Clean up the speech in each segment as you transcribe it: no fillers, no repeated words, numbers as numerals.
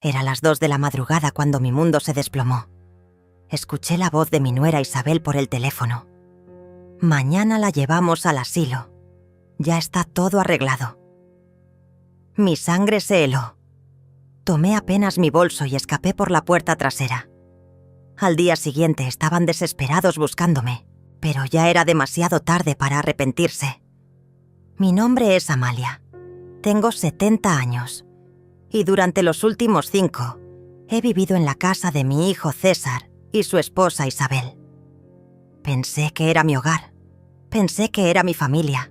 Era las 2 de la madrugada cuando mi mundo se desplomó. Escuché la voz de mi nuera Isabel por el teléfono. Mañana la llevamos al asilo. Ya está todo arreglado. Mi sangre se heló. Tomé apenas mi bolso y escapé por la puerta trasera. Al día siguiente estaban desesperados buscándome, pero ya era demasiado tarde para arrepentirse. Mi nombre es Amalia. Tengo 70 años. Y durante los últimos 5, he vivido en la casa de mi hijo César y su esposa Isabel. Pensé que era mi hogar. Pensé que era mi familia.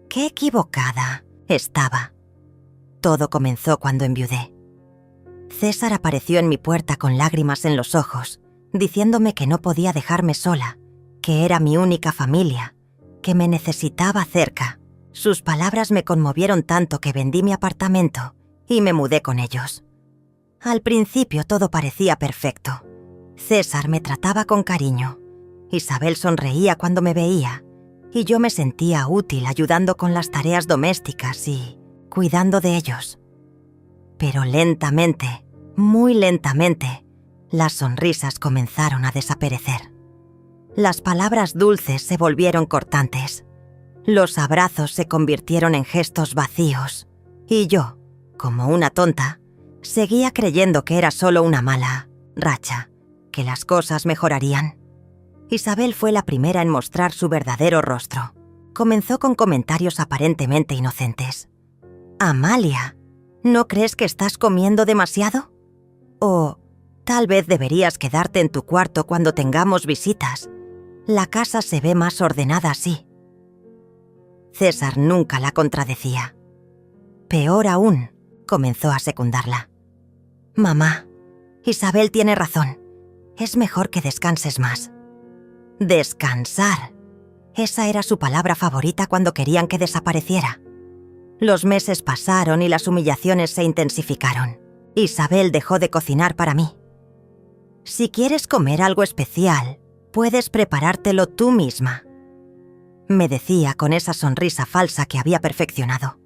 Qué equivocada estaba. Todo comenzó cuando enviudé. César apareció en mi puerta con lágrimas en los ojos, diciéndome que no podía dejarme sola, que era mi única familia, que me necesitaba cerca. Sus palabras me conmovieron tanto que vendí mi apartamento y me mudé con ellos. Al principio todo parecía perfecto. César me trataba con cariño. Isabel sonreía cuando me veía y yo me sentía útil ayudando con las tareas domésticas y cuidando de ellos. Pero lentamente, muy lentamente, las sonrisas comenzaron a desaparecer. Las palabras dulces se volvieron cortantes. Los abrazos se convirtieron en gestos vacíos. Y yo, como una tonta, seguía creyendo que era solo una mala racha, que las cosas mejorarían. Isabel fue la primera en mostrar su verdadero rostro. Comenzó con comentarios aparentemente inocentes. «Amalia, ¿no crees que estás comiendo demasiado? O tal vez deberías quedarte en tu cuarto cuando tengamos visitas. La casa se ve más ordenada así». César nunca la contradecía. Peor aún, comenzó a secundarla. «Mamá, Isabel tiene razón. Es mejor que descanses más». Descansar. Esa era su palabra favorita cuando querían que desapareciera. Los meses pasaron y las humillaciones se intensificaron. Isabel dejó de cocinar para mí. «Si quieres comer algo especial, puedes preparártelo tú misma», me decía con esa sonrisa falsa que había perfeccionado.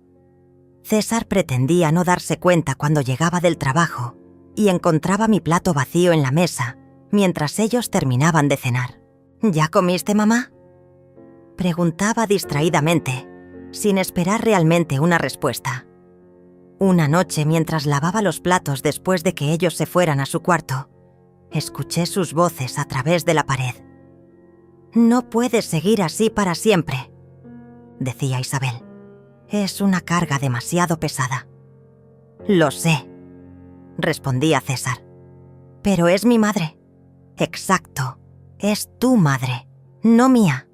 César pretendía no darse cuenta cuando llegaba del trabajo y encontraba mi plato vacío en la mesa mientras ellos terminaban de cenar. «¿Ya comiste, mamá?», preguntaba distraídamente, sin esperar realmente una respuesta. Una noche, mientras lavaba los platos después de que ellos se fueran a su cuarto, escuché sus voces a través de la pared. «No puedes seguir así para siempre», decía Isabel. «Es una carga demasiado pesada». «Lo sé», respondía César. «Pero es mi madre». «Exacto, es tu madre, no mía.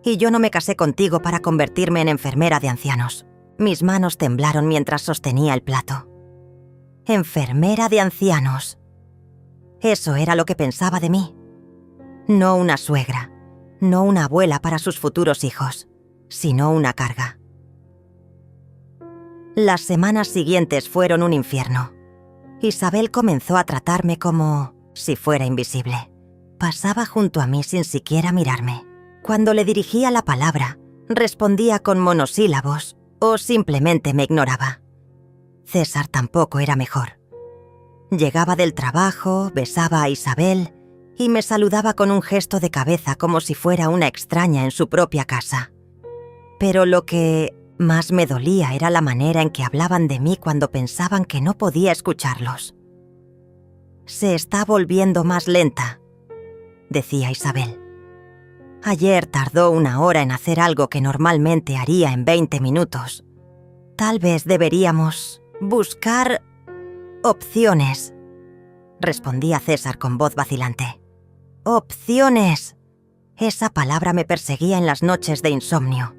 Y yo no me casé contigo para convertirme en enfermera de ancianos». Mis manos temblaron mientras sostenía el plato. «Enfermera de ancianos». Eso era lo que pensaba de mí. No una suegra, no una abuela para sus futuros hijos, sino una carga. Las semanas siguientes fueron un infierno. Isabel comenzó a tratarme como si fuera invisible. Pasaba junto a mí sin siquiera mirarme. Cuando le dirigía la palabra, respondía con monosílabos o simplemente me ignoraba. César tampoco era mejor. Llegaba del trabajo, besaba a Isabel y me saludaba con un gesto de cabeza como si fuera una extraña en su propia casa. Pero lo que más me dolía era la manera en que hablaban de mí cuando pensaban que no podía escucharlos. «Se está volviendo más lenta», decía Isabel. «Ayer tardó 1 hora en hacer algo que normalmente haría en 20 minutos. Tal vez deberíamos buscar opciones», respondía César con voz vacilante. «Opciones». Esa palabra me perseguía en las noches de insomnio.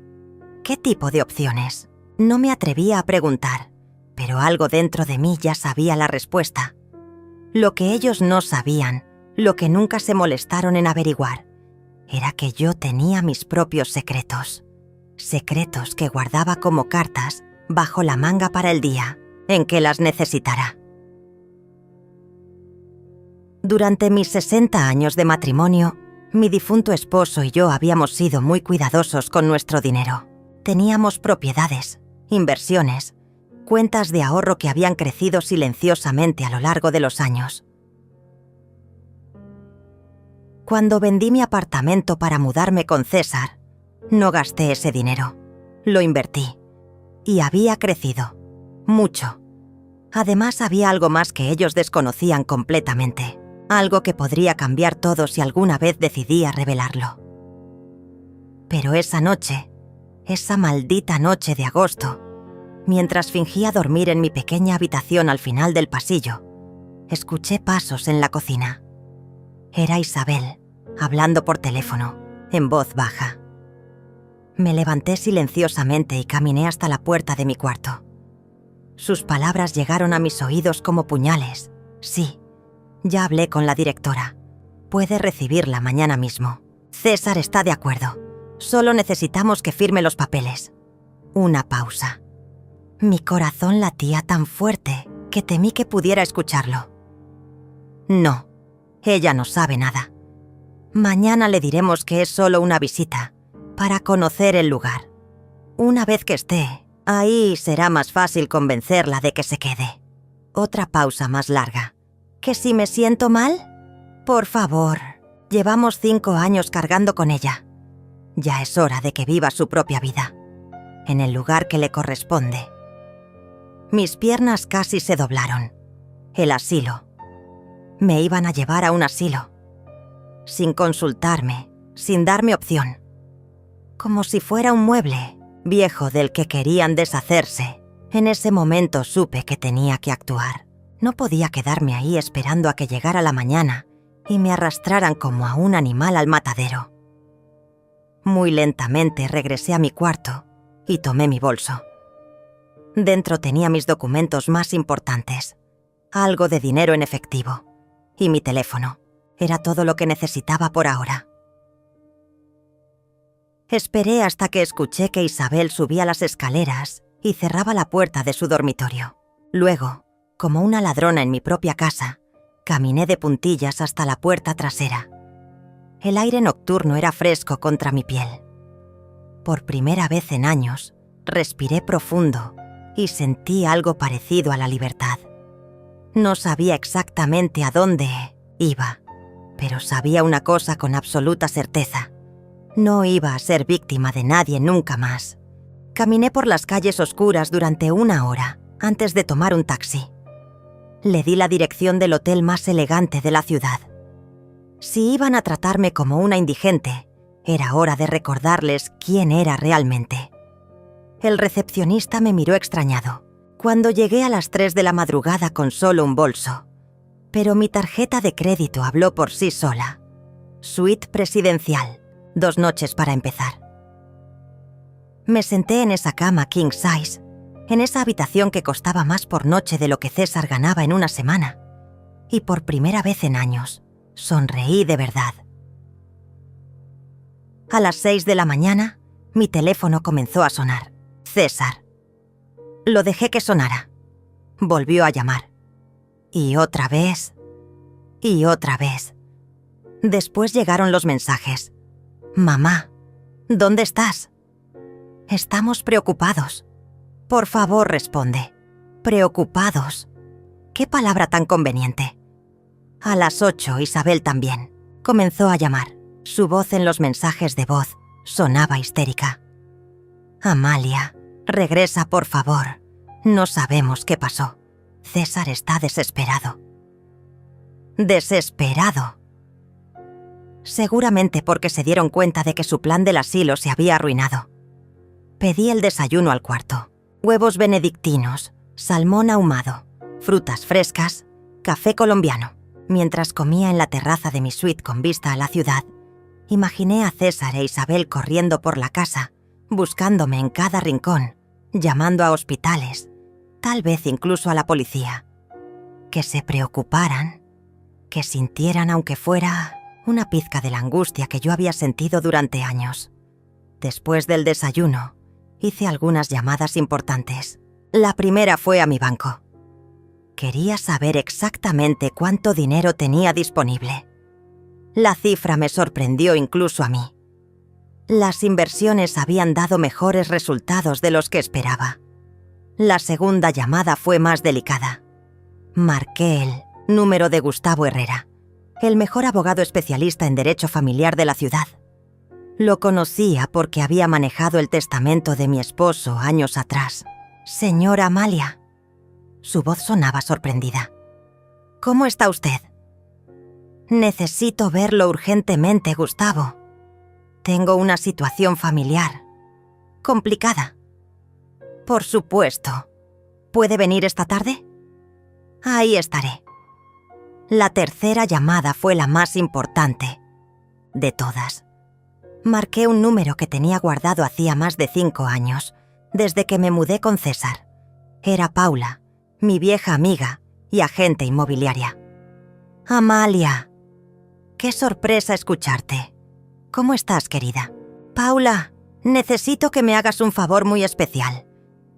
¿Qué tipo de opciones? No me atrevía a preguntar, pero algo dentro de mí ya sabía la respuesta. Lo que ellos no sabían, lo que nunca se molestaron en averiguar, era que yo tenía mis propios secretos. Secretos que guardaba como cartas bajo la manga para el día en que las necesitara. Durante mis 60 años de matrimonio, mi difunto esposo y yo habíamos sido muy cuidadosos con nuestro dinero. Teníamos propiedades, inversiones, cuentas de ahorro que habían crecido silenciosamente a lo largo de los años. Cuando vendí mi apartamento para mudarme con César, no gasté ese dinero. Lo invertí. Y había crecido. Mucho. Además, había algo más que ellos desconocían completamente. Algo que podría cambiar todo si alguna vez decidía revelarlo. Pero esa noche, esa maldita noche de agosto, mientras fingía dormir en mi pequeña habitación al final del pasillo, escuché pasos en la cocina. Era Isabel, hablando por teléfono, en voz baja. Me levanté silenciosamente y caminé hasta la puerta de mi cuarto. Sus palabras llegaron a mis oídos como puñales. Sí, ya hablé con la directora. Puede recibirla mañana mismo. César está de acuerdo. Solo necesitamos que firme los papeles. Una pausa. Mi corazón latía tan fuerte que temí que pudiera escucharlo. No, ella no sabe nada. Mañana le diremos que es solo una visita, para conocer el lugar. Una vez que esté, ahí será más fácil convencerla de que se quede. Otra pausa más larga. ¿Que si me siento mal? Por favor, llevamos 5 años cargando con ella. Ya es hora de que viva su propia vida, en el lugar que le corresponde. Mis piernas casi se doblaron. El asilo. Me iban a llevar a un asilo. Sin consultarme, sin darme opción. Como si fuera un mueble viejo del que querían deshacerse. En ese momento supe que tenía que actuar. No podía quedarme ahí esperando a que llegara la mañana y me arrastraran como a un animal al matadero. Muy lentamente regresé a mi cuarto y tomé mi bolso. Dentro tenía mis documentos más importantes, algo de dinero en efectivo y mi teléfono. Era todo lo que necesitaba por ahora. Esperé hasta que escuché que Isabel subía las escaleras y cerraba la puerta de su dormitorio. Luego, como una ladrona en mi propia casa, caminé de puntillas hasta la puerta trasera. El aire nocturno era fresco contra mi piel. Por primera vez en años, respiré profundo y sentí algo parecido a la libertad. No sabía exactamente a dónde iba, pero sabía una cosa con absoluta certeza. No iba a ser víctima de nadie nunca más. Caminé por las calles oscuras durante 1 hora antes de tomar un taxi. Le di la dirección del hotel más elegante de la ciudad. Si iban a tratarme como una indigente, era hora de recordarles quién era realmente. El recepcionista me miró extrañado cuando llegué a las 3 de la madrugada con solo un bolso. Pero mi tarjeta de crédito habló por sí sola. Suite presidencial. 2 noches para empezar. Me senté en esa cama king size, en esa habitación que costaba más por noche de lo que César ganaba en una semana. Y por primera vez en años, sonreí de verdad. A las 6 de la mañana, mi teléfono comenzó a sonar. César. Lo dejé que sonara. Volvió a llamar. Y otra vez. Y otra vez. Después llegaron los mensajes. Mamá, ¿dónde estás? Estamos preocupados. Por favor, responde. Preocupados. ¿Qué palabra tan conveniente? A las 8, Isabel también. Comenzó a llamar. Su voz en los mensajes de voz sonaba histérica. Amalia, regresa por favor. No sabemos qué pasó. César está desesperado. Desesperado. Seguramente porque se dieron cuenta de que su plan del asilo se había arruinado. Pedí el desayuno al cuarto. Huevos benedictinos, salmón ahumado, frutas frescas, café colombiano. Mientras comía en la terraza de mi suite con vista a la ciudad, imaginé a César e Isabel corriendo por la casa, buscándome en cada rincón, llamando a hospitales, tal vez incluso a la policía. Que se preocuparan, que sintieran aunque fuera una pizca de la angustia que yo había sentido durante años. Después del desayuno, hice algunas llamadas importantes. La primera fue a mi banco. Quería saber exactamente cuánto dinero tenía disponible. La cifra me sorprendió incluso a mí. Las inversiones habían dado mejores resultados de los que esperaba. La segunda llamada fue más delicada. Marqué el número de Gustavo Herrera, el mejor abogado especialista en derecho familiar de la ciudad. Lo conocía porque había manejado el testamento de mi esposo años atrás. Señora Amalia. Su voz sonaba sorprendida. ¿Cómo está usted? Necesito verlo urgentemente, Gustavo. Tengo una situación familiar complicada. Por supuesto. ¿Puede venir esta tarde? Ahí estaré. La tercera llamada fue la más importante de todas. Marqué un número que tenía guardado hacía más de 5 años, desde que me mudé con César. Era Paula, mi vieja amiga y agente inmobiliaria. Amalia, qué sorpresa escucharte. ¿Cómo estás, querida? Paula, necesito que me hagas un favor muy especial.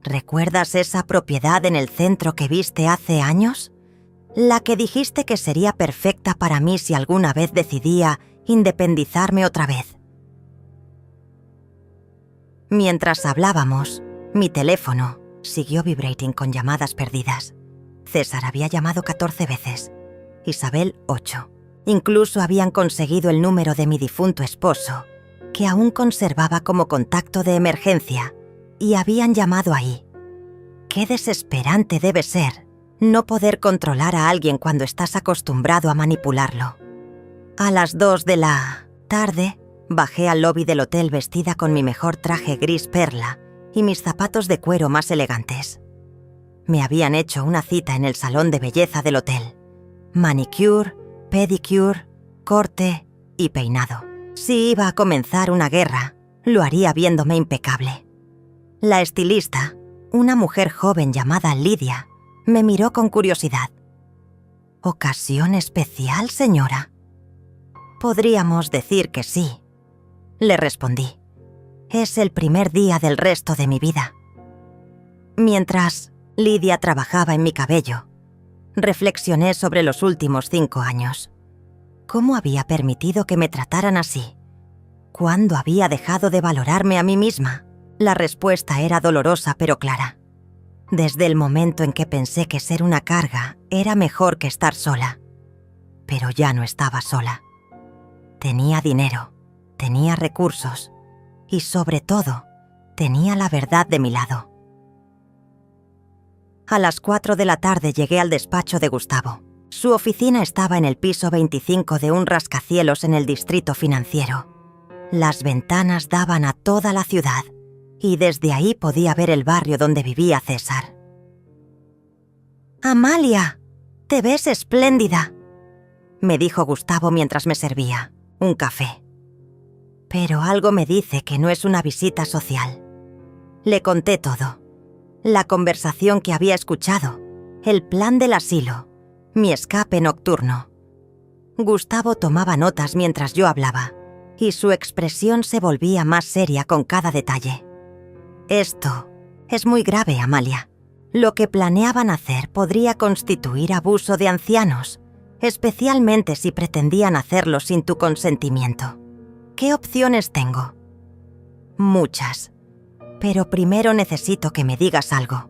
¿Recuerdas esa propiedad en el centro que viste hace años? La que dijiste que sería perfecta para mí si alguna vez decidía independizarme otra vez. Mientras hablábamos, mi teléfono siguió vibrating con llamadas perdidas. César había llamado 14 veces, Isabel 8. Incluso habían conseguido el número de mi difunto esposo, que aún conservaba como contacto de emergencia, y habían llamado ahí. Qué desesperante debe ser no poder controlar a alguien cuando estás acostumbrado a manipularlo. A las 2 de la tarde, bajé al lobby del hotel vestida con mi mejor traje gris perla y mis zapatos de cuero más elegantes. Me habían hecho una cita en el salón de belleza del hotel. Manicure, pedicure, corte y peinado. Si iba a comenzar una guerra, lo haría viéndome impecable. La estilista, una mujer joven llamada Lidia, me miró con curiosidad. ¿Ocasión especial, señora? Podríamos decir que sí, le respondí. Es el primer día del resto de mi vida. Mientras Lidia trabajaba en mi cabello, reflexioné sobre los últimos 5 años. ¿Cómo había permitido que me trataran así? ¿Cuándo había dejado de valorarme a mí misma? La respuesta era dolorosa pero clara. Desde el momento en que pensé que ser una carga era mejor que estar sola. Pero ya no estaba sola. Tenía dinero, tenía recursos y, sobre todo, tenía la verdad de mi lado. A las 4 de la tarde llegué al despacho de Gustavo. Su oficina estaba en el piso 25 de un rascacielos en el distrito financiero. Las ventanas daban a toda la ciudad y desde ahí podía ver el barrio donde vivía César. «Amalia, te ves espléndida», me dijo Gustavo mientras me servía un café. Pero algo me dice que no es una visita social. Le conté todo. La conversación que había escuchado, el plan del asilo, mi escape nocturno. Gustavo tomaba notas mientras yo hablaba, y su expresión se volvía más seria con cada detalle. Esto es muy grave, Amalia. Lo que planeaban hacer podría constituir abuso de ancianos, especialmente si pretendían hacerlo sin tu consentimiento. ¿Qué opciones tengo? Muchas. Pero primero necesito que me digas algo.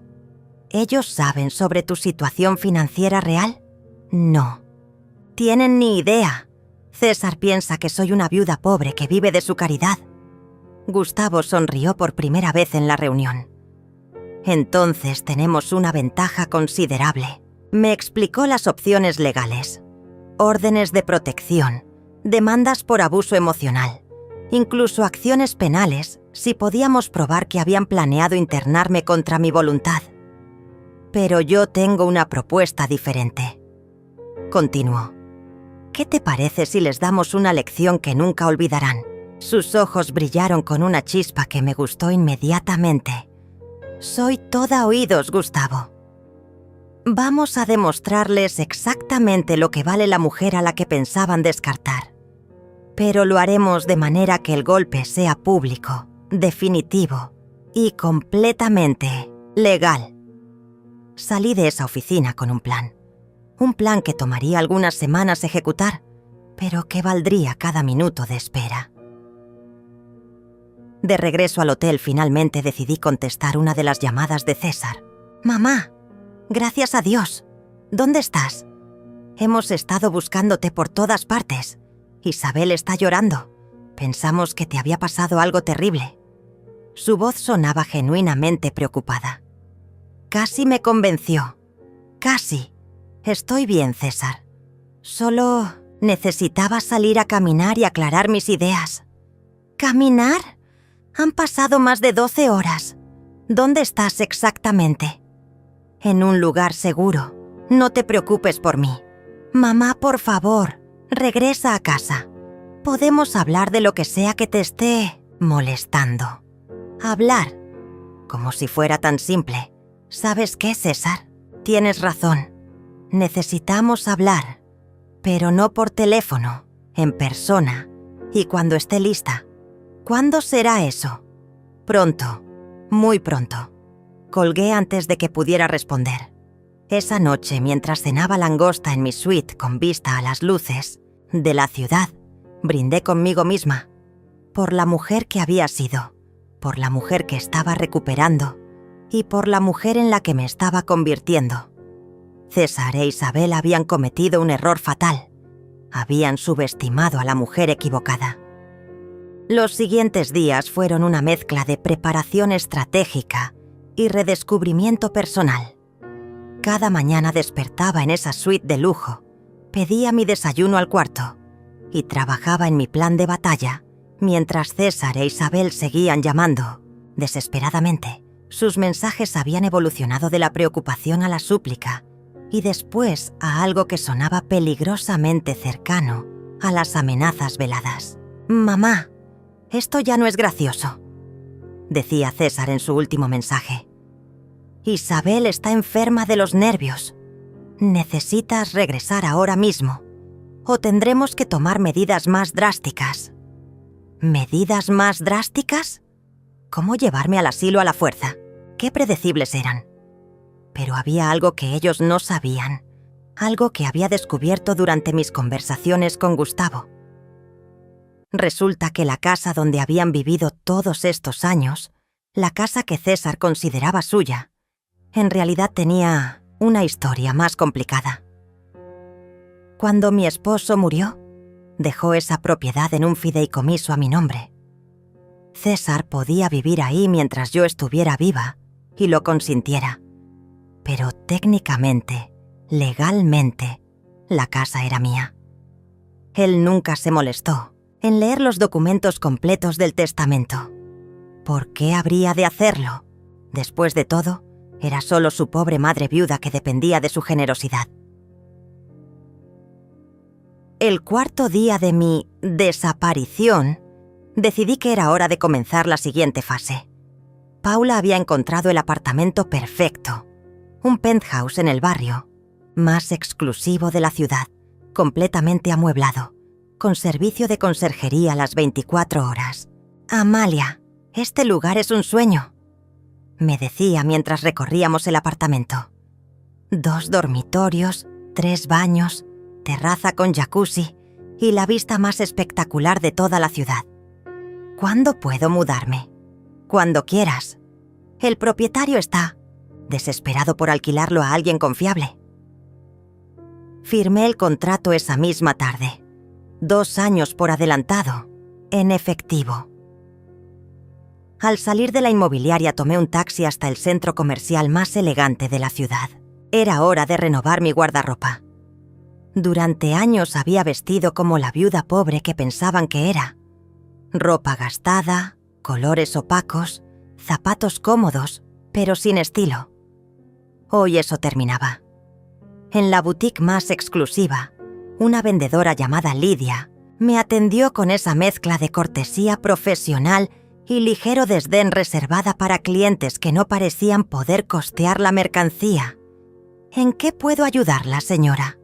¿Ellos saben sobre tu situación financiera real? No. Tienen ni idea. César piensa que soy una viuda pobre que vive de su caridad. Gustavo sonrió por primera vez en la reunión. Entonces tenemos una ventaja considerable. Me explicó las opciones legales. Órdenes de protección, demandas por abuso emocional, incluso acciones penales si podíamos probar que habían planeado internarme contra mi voluntad. Pero yo tengo una propuesta diferente. Continuó. ¿Qué te parece si les damos una lección que nunca olvidarán? Sus ojos brillaron con una chispa que me gustó inmediatamente. Soy toda oídos, Gustavo. Vamos a demostrarles exactamente lo que vale la mujer a la que pensaban descartar. Pero lo haremos de manera que el golpe sea público, definitivo y completamente legal. Salí de esa oficina con un plan. Un plan que tomaría algunas semanas ejecutar, pero que valdría cada minuto de espera. De regreso al hotel, finalmente decidí contestar una de las llamadas de César. Mamá, gracias a Dios. ¿Dónde estás? Hemos estado buscándote por todas partes. Isabel está llorando. Pensamos que te había pasado algo terrible. Su voz sonaba genuinamente preocupada. Casi me convenció. Casi. Estoy bien, César. Solo necesitaba salir a caminar y aclarar mis ideas. ¿Caminar? Han pasado más de 12 horas. ¿Dónde estás exactamente? En un lugar seguro. No te preocupes por mí. Mamá, por favor, regresa a casa. Podemos hablar de lo que sea que te esté molestando. Hablar. Como si fuera tan simple. ¿Sabes qué, César? Tienes razón. Necesitamos hablar. Pero no por teléfono, en persona. Y cuando esté lista. ¿Cuándo será eso? Pronto. Muy pronto. Colgué antes de que pudiera responder. Esa noche, mientras cenaba langosta en mi suite con vista a las luces de la ciudad, brindé conmigo misma. Por la mujer que había sido, por la mujer que estaba recuperando y por la mujer en la que me estaba convirtiendo. César e Isabel habían cometido un error fatal. Habían subestimado a la mujer equivocada. Los siguientes días fueron una mezcla de preparación estratégica y redescubrimiento personal. Cada mañana despertaba en esa suite de lujo, pedía mi desayuno al cuarto y trabajaba en mi plan de batalla mientras César e Isabel seguían llamando, desesperadamente. Sus mensajes habían evolucionado de la preocupación a la súplica y después a algo que sonaba peligrosamente cercano a las amenazas veladas. «Mamá, esto ya no es gracioso», decía César en su último mensaje. «Isabel está enferma de los nervios. Necesitas regresar ahora mismo, o tendremos que tomar medidas más drásticas». ¿Medidas más drásticas? ¿Cómo llevarme al asilo a la fuerza? Qué predecibles eran. Pero había algo que ellos no sabían, algo que había descubierto durante mis conversaciones con Gustavo. Resulta que la casa donde habían vivido todos estos años, la casa que César consideraba suya, en realidad tenía una historia más complicada. Cuando mi esposo murió, dejó esa propiedad en un fideicomiso a mi nombre. César podía vivir ahí mientras yo estuviera viva y lo consintiera. Pero técnicamente, legalmente, la casa era mía. Él nunca se molestó en leer los documentos completos del testamento. ¿Por qué habría de hacerlo? Después de todo, era solo su pobre madre viuda que dependía de su generosidad. El cuarto día de mi desaparición, decidí que era hora de comenzar la siguiente fase. Paula había encontrado el apartamento perfecto, un penthouse en el barrio, más exclusivo de la ciudad, completamente amueblado, con servicio de conserjería las 24 horas. «Amalia, este lugar es un sueño», me decía mientras recorríamos el apartamento. 2 dormitorios, 3 baños, terraza con jacuzzi y la vista más espectacular de toda la ciudad. ¿Cuándo puedo mudarme? Cuando quieras. El propietario está desesperado por alquilarlo a alguien confiable. Firmé el contrato esa misma tarde. 2 años por adelantado, en efectivo. Al salir de la inmobiliaria tomé un taxi hasta el centro comercial más elegante de la ciudad. Era hora de renovar mi guardarropa. Durante años había vestido como la viuda pobre que pensaban que era. Ropa gastada, colores opacos, zapatos cómodos, pero sin estilo. Hoy eso terminaba. En la boutique más exclusiva, una vendedora llamada Lidia me atendió con esa mezcla de cortesía profesional y ligero desdén reservada para clientes que no parecían poder costear la mercancía. ¿En qué puedo ayudarla, señora?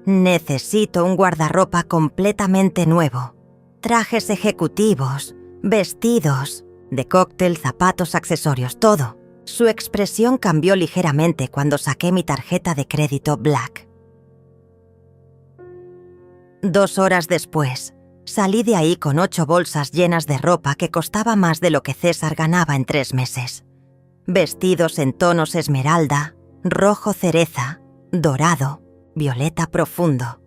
Necesito un guardarropa completamente nuevo. Trajes ejecutivos, vestidos, de cóctel, zapatos, accesorios, todo. Su expresión cambió ligeramente cuando saqué mi tarjeta de crédito Black. 2 horas después, salí de ahí con 8 bolsas llenas de ropa que costaba más de lo que César ganaba en 3 meses. vestidos en tonos esmeralda, rojo cereza, dorado, violeta profundo.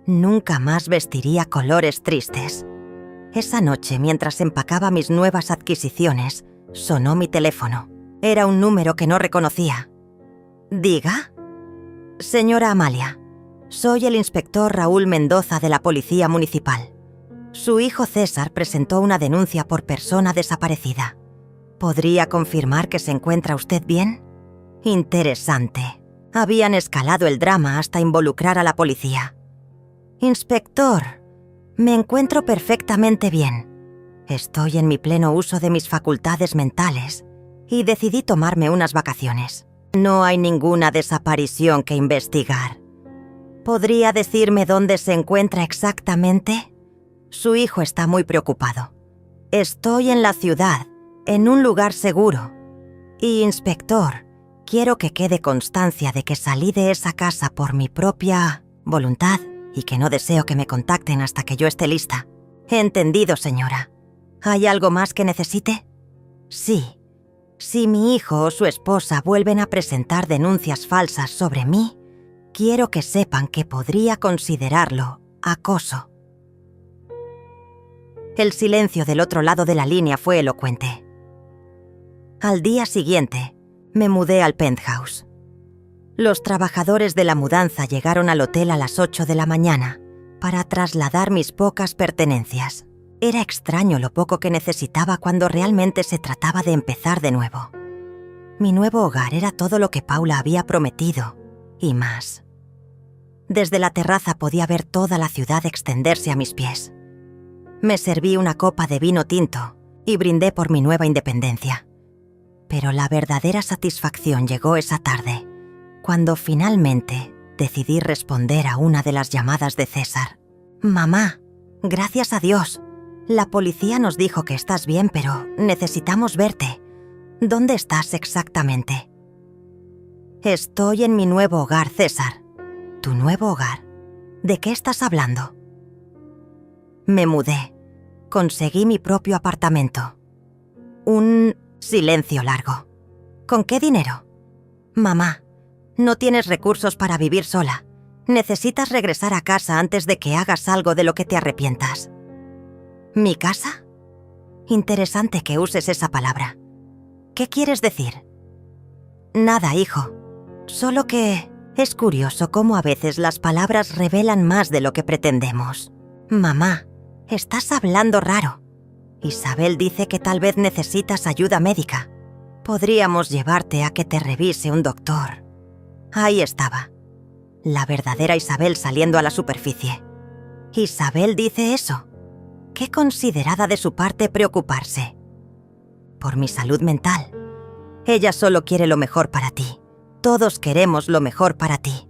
Nunca más vestiría colores tristes. Esa noche, mientras empacaba mis nuevas adquisiciones, sonó mi teléfono. Era un número que no reconocía. ¿Diga? Señora Amalia, soy el inspector Raúl Mendoza de la Policía Municipal. Su hijo César presentó una denuncia por persona desaparecida. ¿Podría confirmar que se encuentra usted bien? Interesante. Habían escalado el drama hasta involucrar a la policía. Inspector, me encuentro perfectamente bien. Estoy en mi pleno uso de mis facultades mentales y decidí tomarme unas vacaciones. No hay ninguna desaparición que investigar. ¿Podría decirme dónde se encuentra exactamente? Su hijo está muy preocupado. Estoy en la ciudad, en un lugar seguro. Y, inspector, quiero que quede constancia de que salí de esa casa por mi propia voluntad y que no deseo que me contacten hasta que yo esté lista. Entendido, señora. ¿Hay algo más que necesite? Sí. Si mi hijo o su esposa vuelven a presentar denuncias falsas sobre mí, quiero que sepan que podría considerarlo acoso. El silencio del otro lado de la línea fue elocuente. Al día siguiente, me mudé al penthouse. Los trabajadores de la mudanza llegaron al hotel a las 8 de la mañana para trasladar mis pocas pertenencias. Era extraño lo poco que necesitaba cuando realmente se trataba de empezar de nuevo. Mi nuevo hogar era todo lo que Paula había prometido, y más. Desde la terraza podía ver toda la ciudad extenderse a mis pies. Me serví una copa de vino tinto y brindé por mi nueva independencia. Pero la verdadera satisfacción llegó esa tarde, cuando finalmente decidí responder a una de las llamadas de César. «Mamá, gracias a Dios. La policía nos dijo que estás bien, pero necesitamos verte. ¿Dónde estás exactamente?» «Estoy en mi nuevo hogar, César». «¿Tu nuevo hogar? ¿De qué estás hablando?» Me mudé. Conseguí mi propio apartamento. Un silencio largo. ¿Con qué dinero? «Mamá, no tienes recursos para vivir sola. Necesitas regresar a casa antes de que hagas algo de lo que te arrepientas». ¿Mi casa? Interesante que uses esa palabra. ¿Qué quieres decir? Nada, hijo. Solo que es curioso cómo a veces las palabras revelan más de lo que pretendemos. Mamá, estás hablando raro. Isabel dice que tal vez necesitas ayuda médica. Podríamos llevarte a que te revise un doctor. Ahí estaba. La verdadera Isabel saliendo a la superficie. ¿Isabel dice eso? Qué considerada de su parte preocuparse. Por mi salud mental. Ella solo quiere lo mejor para ti. Todos queremos lo mejor para ti.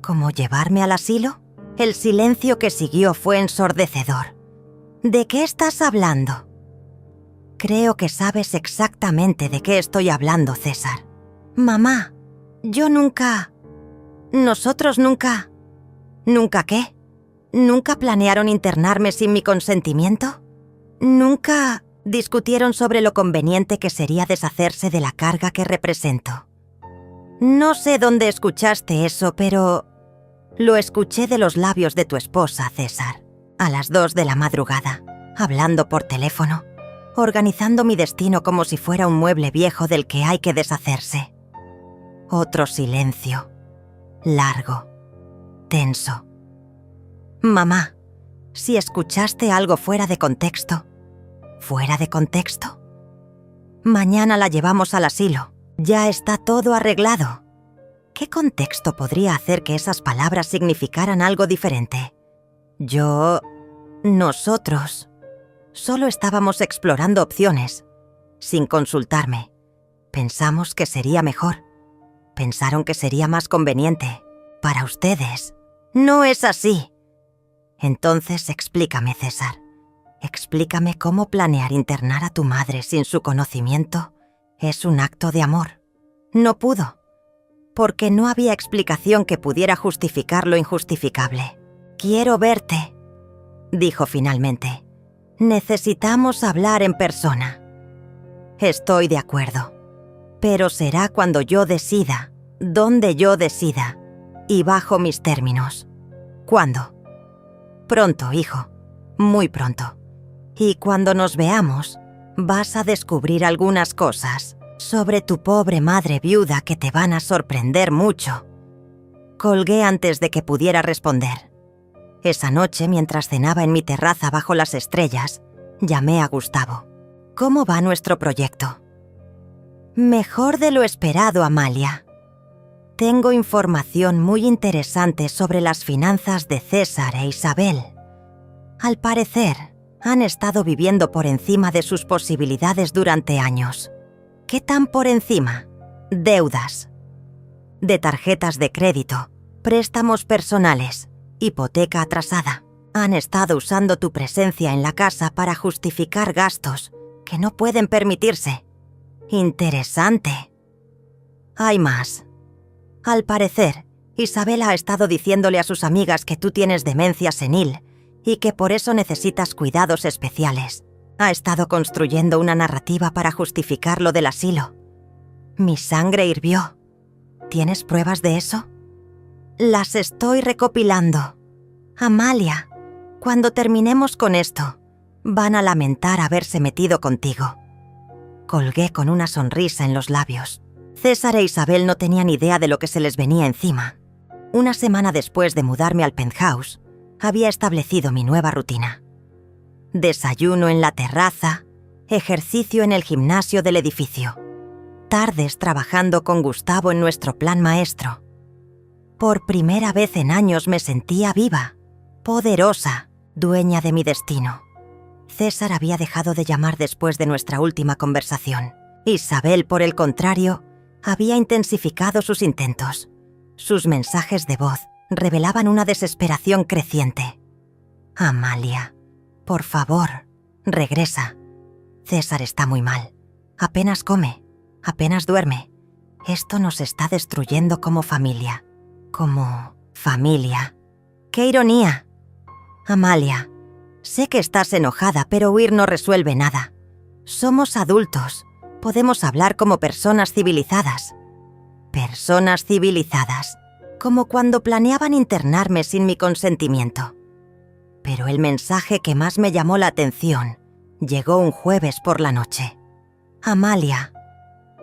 ¿Cómo llevarme al asilo? El silencio que siguió fue ensordecedor. ¿De qué estás hablando? Creo que sabes exactamente de qué estoy hablando, César. Mamá, yo nunca... Nosotros nunca... ¿Nunca qué? ¿Nunca planearon internarme sin mi consentimiento? ¿Nunca discutieron sobre lo conveniente que sería deshacerse de la carga que represento? No sé dónde escuchaste eso, pero lo escuché de los labios de tu esposa, César, a las 2 de la madrugada, hablando por teléfono, organizando mi destino como si fuera un mueble viejo del que hay que deshacerse. Otro silencio, largo, tenso. Mamá, si escuchaste algo fuera de contexto. ¿Fuera de contexto? Mañana la llevamos al asilo. Ya está todo arreglado. ¿Qué contexto podría hacer que esas palabras significaran algo diferente? Nosotros, solo estábamos explorando opciones, sin consultarme. Pensamos que sería mejor. Pensaron que sería más conveniente. Para ustedes. No es así. Entonces explícame, César. Explícame cómo planear internar a tu madre sin su conocimiento es un acto de amor. No pudo, porque no había explicación que pudiera justificar lo injustificable. «Quiero verte», dijo finalmente. «Necesitamos hablar en persona». «Estoy de acuerdo. Pero será cuando yo decida, donde yo decida y bajo mis términos. ¿Cuándo? Pronto, hijo, muy pronto. Y cuando nos veamos, vas a descubrir algunas cosas sobre tu pobre madre viuda que te van a sorprender mucho. Colgué antes de que pudiera responder. Esa noche, mientras cenaba en mi terraza bajo las estrellas, llamé a Gustavo. ¿Cómo va nuestro proyecto? Mejor de lo esperado, Amalia. Tengo información muy interesante sobre las finanzas de César e Isabel. Al parecer, han estado viviendo por encima de sus posibilidades durante años. ¿Qué tan por encima? Deudas. De tarjetas de crédito, préstamos personales, hipoteca atrasada. Han estado usando tu presencia en la casa para justificar gastos que no pueden permitirse. Interesante. Hay más. Al parecer, Isabel ha estado diciéndole a sus amigas que tú tienes demencia senil y que por eso necesitas cuidados especiales. Ha estado construyendo una narrativa para justificar lo del asilo. Mi sangre hirvió. ¿Tienes pruebas de eso? Las estoy recopilando. Amalia, cuando terminemos con esto, van a lamentar haberse metido contigo. Colgué con una sonrisa en los labios. César e Isabel no tenían idea de lo que se les venía encima. Una semana después de mudarme al penthouse, había establecido mi nueva rutina. Desayuno en la terraza, ejercicio en el gimnasio del edificio. Tardes trabajando con Gustavo en nuestro plan maestro. Por primera vez en años me sentía viva, poderosa, dueña de mi destino. César había dejado de llamar después de nuestra última conversación. Isabel, por el contrario, había intensificado sus intentos. Sus mensajes de voz revelaban una desesperación creciente. Amalia, por favor, regresa. César está muy mal. Apenas come, apenas duerme. Esto nos está destruyendo como familia. Como familia. ¡Qué ironía! Amalia, sé que estás enojada, pero huir no resuelve nada. Somos adultos. Podemos hablar como personas civilizadas. Personas civilizadas. Como cuando planeaban internarme sin mi consentimiento. Pero el mensaje que más me llamó la atención llegó un jueves por la noche. Amalia,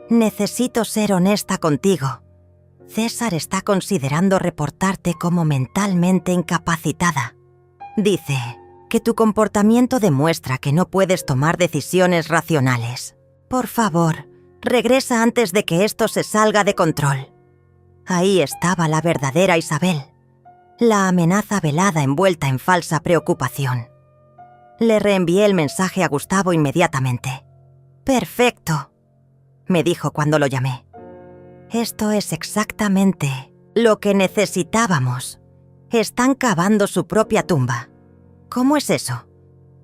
necesito ser honesta contigo. César está considerando reportarte como mentalmente incapacitada. Dice que tu comportamiento demuestra que no puedes tomar decisiones racionales. Por favor, regresa antes de que esto se salga de control. Ahí estaba la verdadera Isabel, la amenaza velada envuelta en falsa preocupación. Le reenvié el mensaje a Gustavo inmediatamente. «Perfecto», me dijo cuando lo llamé. «Esto es exactamente lo que necesitábamos. Están cavando su propia tumba. ¿Cómo es eso?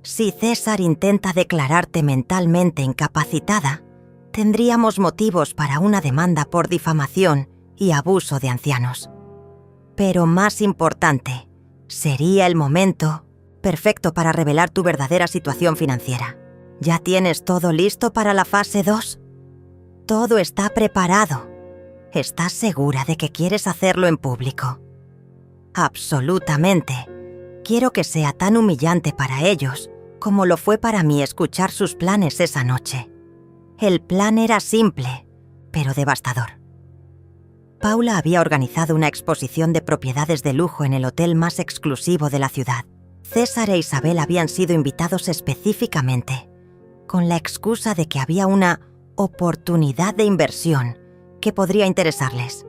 Si César intenta declararte mentalmente incapacitada, tendríamos motivos para una demanda por difamación y abuso de ancianos. Pero más importante, sería el momento perfecto para revelar tu verdadera situación financiera. ¿Ya tienes todo listo para la fase 2? Todo está preparado. ¿Estás segura de que quieres hacerlo en público? Absolutamente. Quiero que sea tan humillante para ellos como lo fue para mí escuchar sus planes esa noche. El plan era simple, pero devastador. Paula había organizado una exposición de propiedades de lujo en el hotel más exclusivo de la ciudad. César e Isabel habían sido invitados específicamente, con la excusa de que había una oportunidad de inversión que podría interesarles.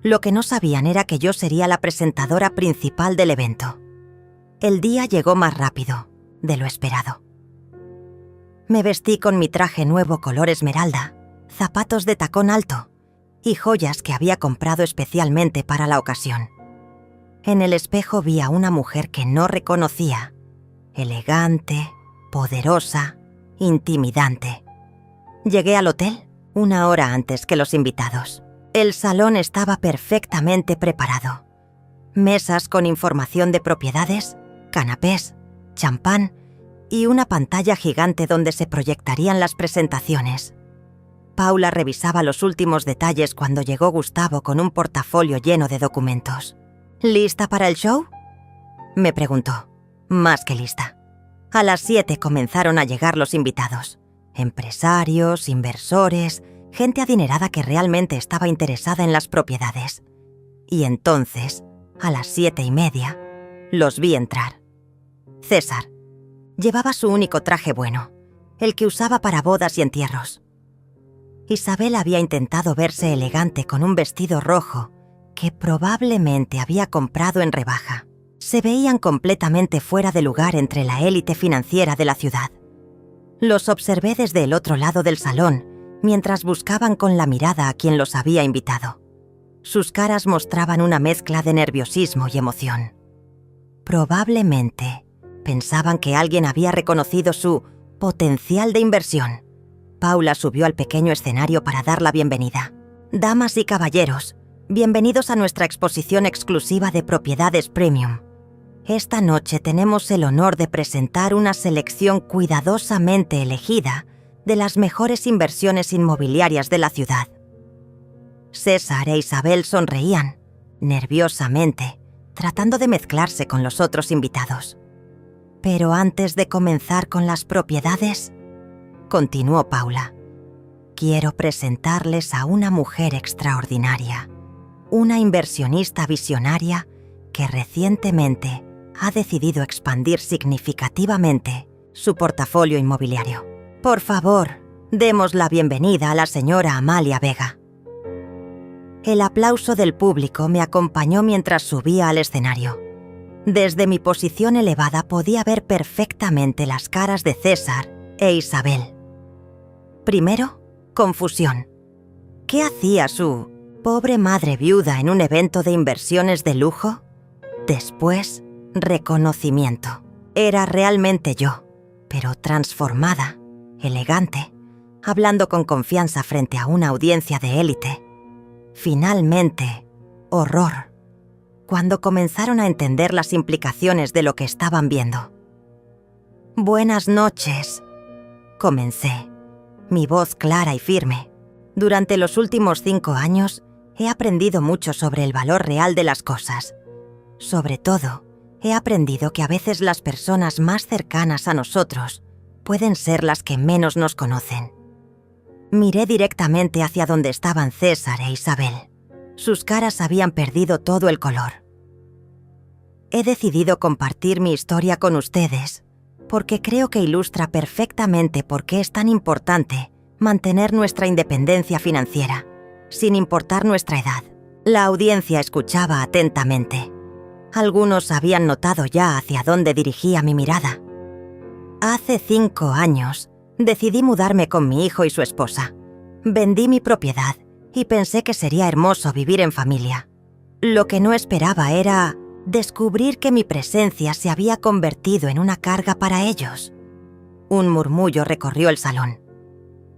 Lo que no sabían era que yo sería la presentadora principal del evento. El día llegó más rápido de lo esperado. Me vestí con mi traje nuevo color esmeralda, zapatos de tacón alto y joyas que había comprado especialmente para la ocasión. En el espejo vi a una mujer que no reconocía, elegante, poderosa, intimidante. Llegué al hotel 1 hora antes que los invitados. El salón estaba perfectamente preparado. Mesas con información de propiedades, canapés, champán y una pantalla gigante donde se proyectarían las presentaciones. Paula revisaba los últimos detalles cuando llegó Gustavo con un portafolio lleno de documentos. ¿Lista para el show?, me preguntó. Más que lista. A las 7 comenzaron a llegar los invitados. Empresarios, inversores, gente adinerada que realmente estaba interesada en las propiedades. Y entonces, a las 7:30, los vi entrar. César. Llevaba su único traje bueno, el que usaba para bodas y entierros. Isabel había intentado verse elegante con un vestido rojo que probablemente había comprado en rebaja. Se veían completamente fuera de lugar entre la élite financiera de la ciudad. Los observé desde el otro lado del salón, mientras buscaban con la mirada a quien los había invitado. Sus caras mostraban una mezcla de nerviosismo y emoción. Probablemente pensaban que alguien había reconocido su potencial de inversión. Paula subió al pequeño escenario para dar la bienvenida. Damas y caballeros, bienvenidos a nuestra exposición exclusiva de propiedades premium. Esta noche tenemos el honor de presentar una selección cuidadosamente elegida de las mejores inversiones inmobiliarias de la ciudad. César e Isabel sonreían, nerviosamente, tratando de mezclarse con los otros invitados. Pero antes de comenzar con las propiedades, continuó Paula, quiero presentarles a una mujer extraordinaria, una inversionista visionaria que recientemente ha decidido expandir significativamente su portafolio inmobiliario. Por favor, demos la bienvenida a la señora Amalia Vega. El aplauso del público me acompañó mientras subía al escenario. Desde mi posición elevada podía ver perfectamente las caras de César e Isabel. Primero, confusión. ¿Qué hacía su pobre madre viuda en un evento de inversiones de lujo? Después, reconocimiento. Era realmente yo, pero transformada, elegante, hablando con confianza frente a una audiencia de élite. Finalmente, horror, cuando comenzaron a entender las implicaciones de lo que estaban viendo. Buenas noches, comencé, mi voz clara y firme. Durante los últimos 5 años he aprendido mucho sobre el valor real de las cosas. Sobre todo, he aprendido que a veces las personas más cercanas a nosotros pueden ser las que menos nos conocen. Miré directamente hacia donde estaban César e Isabel. Sus caras habían perdido todo el color. He decidido compartir mi historia con ustedes porque creo que ilustra perfectamente por qué es tan importante mantener nuestra independencia financiera, sin importar nuestra edad. La audiencia escuchaba atentamente. Algunos habían notado ya hacia dónde dirigía mi mirada. Hace 5 años, decidí mudarme con mi hijo y su esposa. Vendí mi propiedad y pensé que sería hermoso vivir en familia. Lo que no esperaba era descubrir que mi presencia se había convertido en una carga para ellos. Un murmullo recorrió el salón.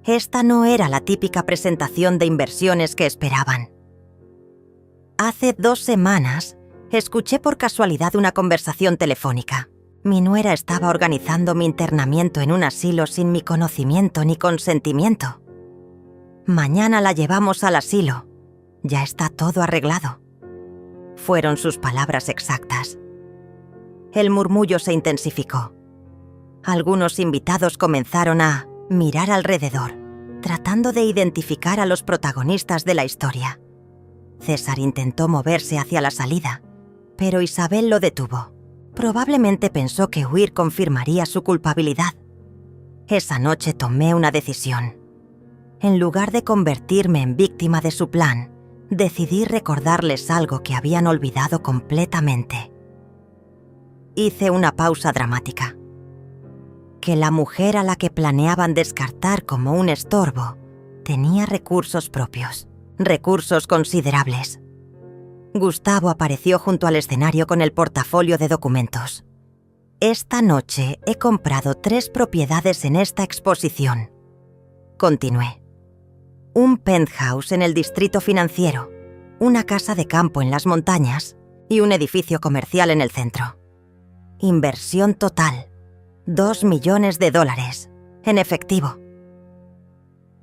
Esta no era la típica presentación de inversiones que esperaban. Hace 2 semanas, escuché por casualidad una conversación telefónica. Mi nuera estaba organizando mi internamiento en un asilo sin mi conocimiento ni consentimiento. Mañana la llevamos al asilo. Ya está todo arreglado. Fueron sus palabras exactas. El murmullo se intensificó. Algunos invitados comenzaron a mirar alrededor, tratando de identificar a los protagonistas de la historia. César intentó moverse hacia la salida, pero Isabel lo detuvo. Probablemente pensó que huir confirmaría su culpabilidad. Esa noche tomé una decisión. En lugar de convertirme en víctima de su plan, decidí recordarles algo que habían olvidado completamente. Hice una pausa dramática. Que la mujer a la que planeaban descartar como un estorbo tenía recursos propios, recursos considerables. Gustavo apareció junto al escenario con el portafolio de documentos. Esta noche he comprado 3 propiedades en esta exposición. Continué. Un penthouse en el distrito financiero, una casa de campo en las montañas y un edificio comercial en el centro. Inversión total, $2 millones en efectivo.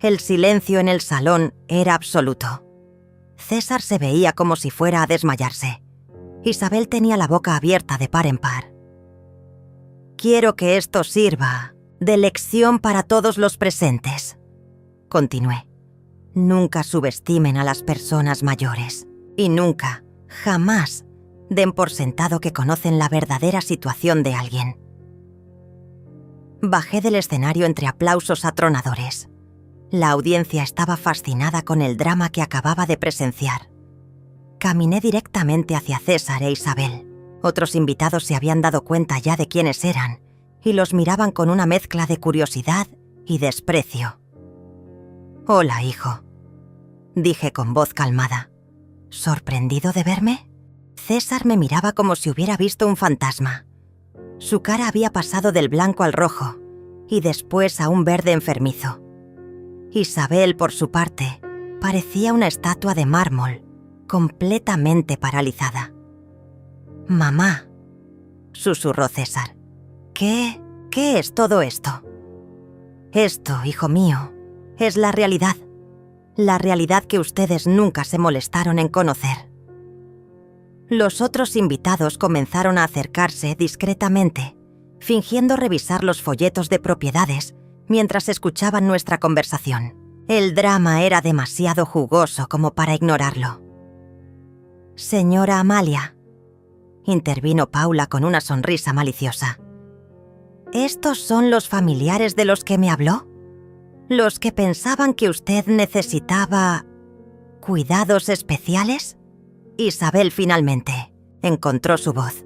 El silencio en el salón era absoluto. César se veía como si fuera a desmayarse. Isabel tenía la boca abierta de par en par. «Quiero que esto sirva de lección para todos los presentes», continué. «Nunca subestimen a las personas mayores y nunca, jamás, den por sentado que conocen la verdadera situación de alguien». Bajé del escenario entre aplausos atronadores. La audiencia estaba fascinada con el drama que acababa de presenciar. Caminé directamente hacia César e Isabel. Otros invitados se habían dado cuenta ya de quiénes eran y los miraban con una mezcla de curiosidad y desprecio. «Hola, hijo», dije con voz calmada. ¿Sorprendido de verme? César me miraba como si hubiera visto un fantasma. Su cara había pasado del blanco al rojo y después a un verde enfermizo. Isabel, por su parte, parecía una estatua de mármol, completamente paralizada. «Mamá», susurró César. ¿Qué es todo esto?» «Esto, hijo mío, es la realidad. La realidad que ustedes nunca se molestaron en conocer». Los otros invitados comenzaron a acercarse discretamente, fingiendo revisar los folletos de propiedades mientras escuchaban nuestra conversación. El drama era demasiado jugoso como para ignorarlo. «Señora Amalia», intervino Paula con una sonrisa maliciosa. «¿Estos son los familiares de los que me habló? ¿Los que pensaban que usted necesitaba cuidados especiales?» Isabel finalmente encontró su voz.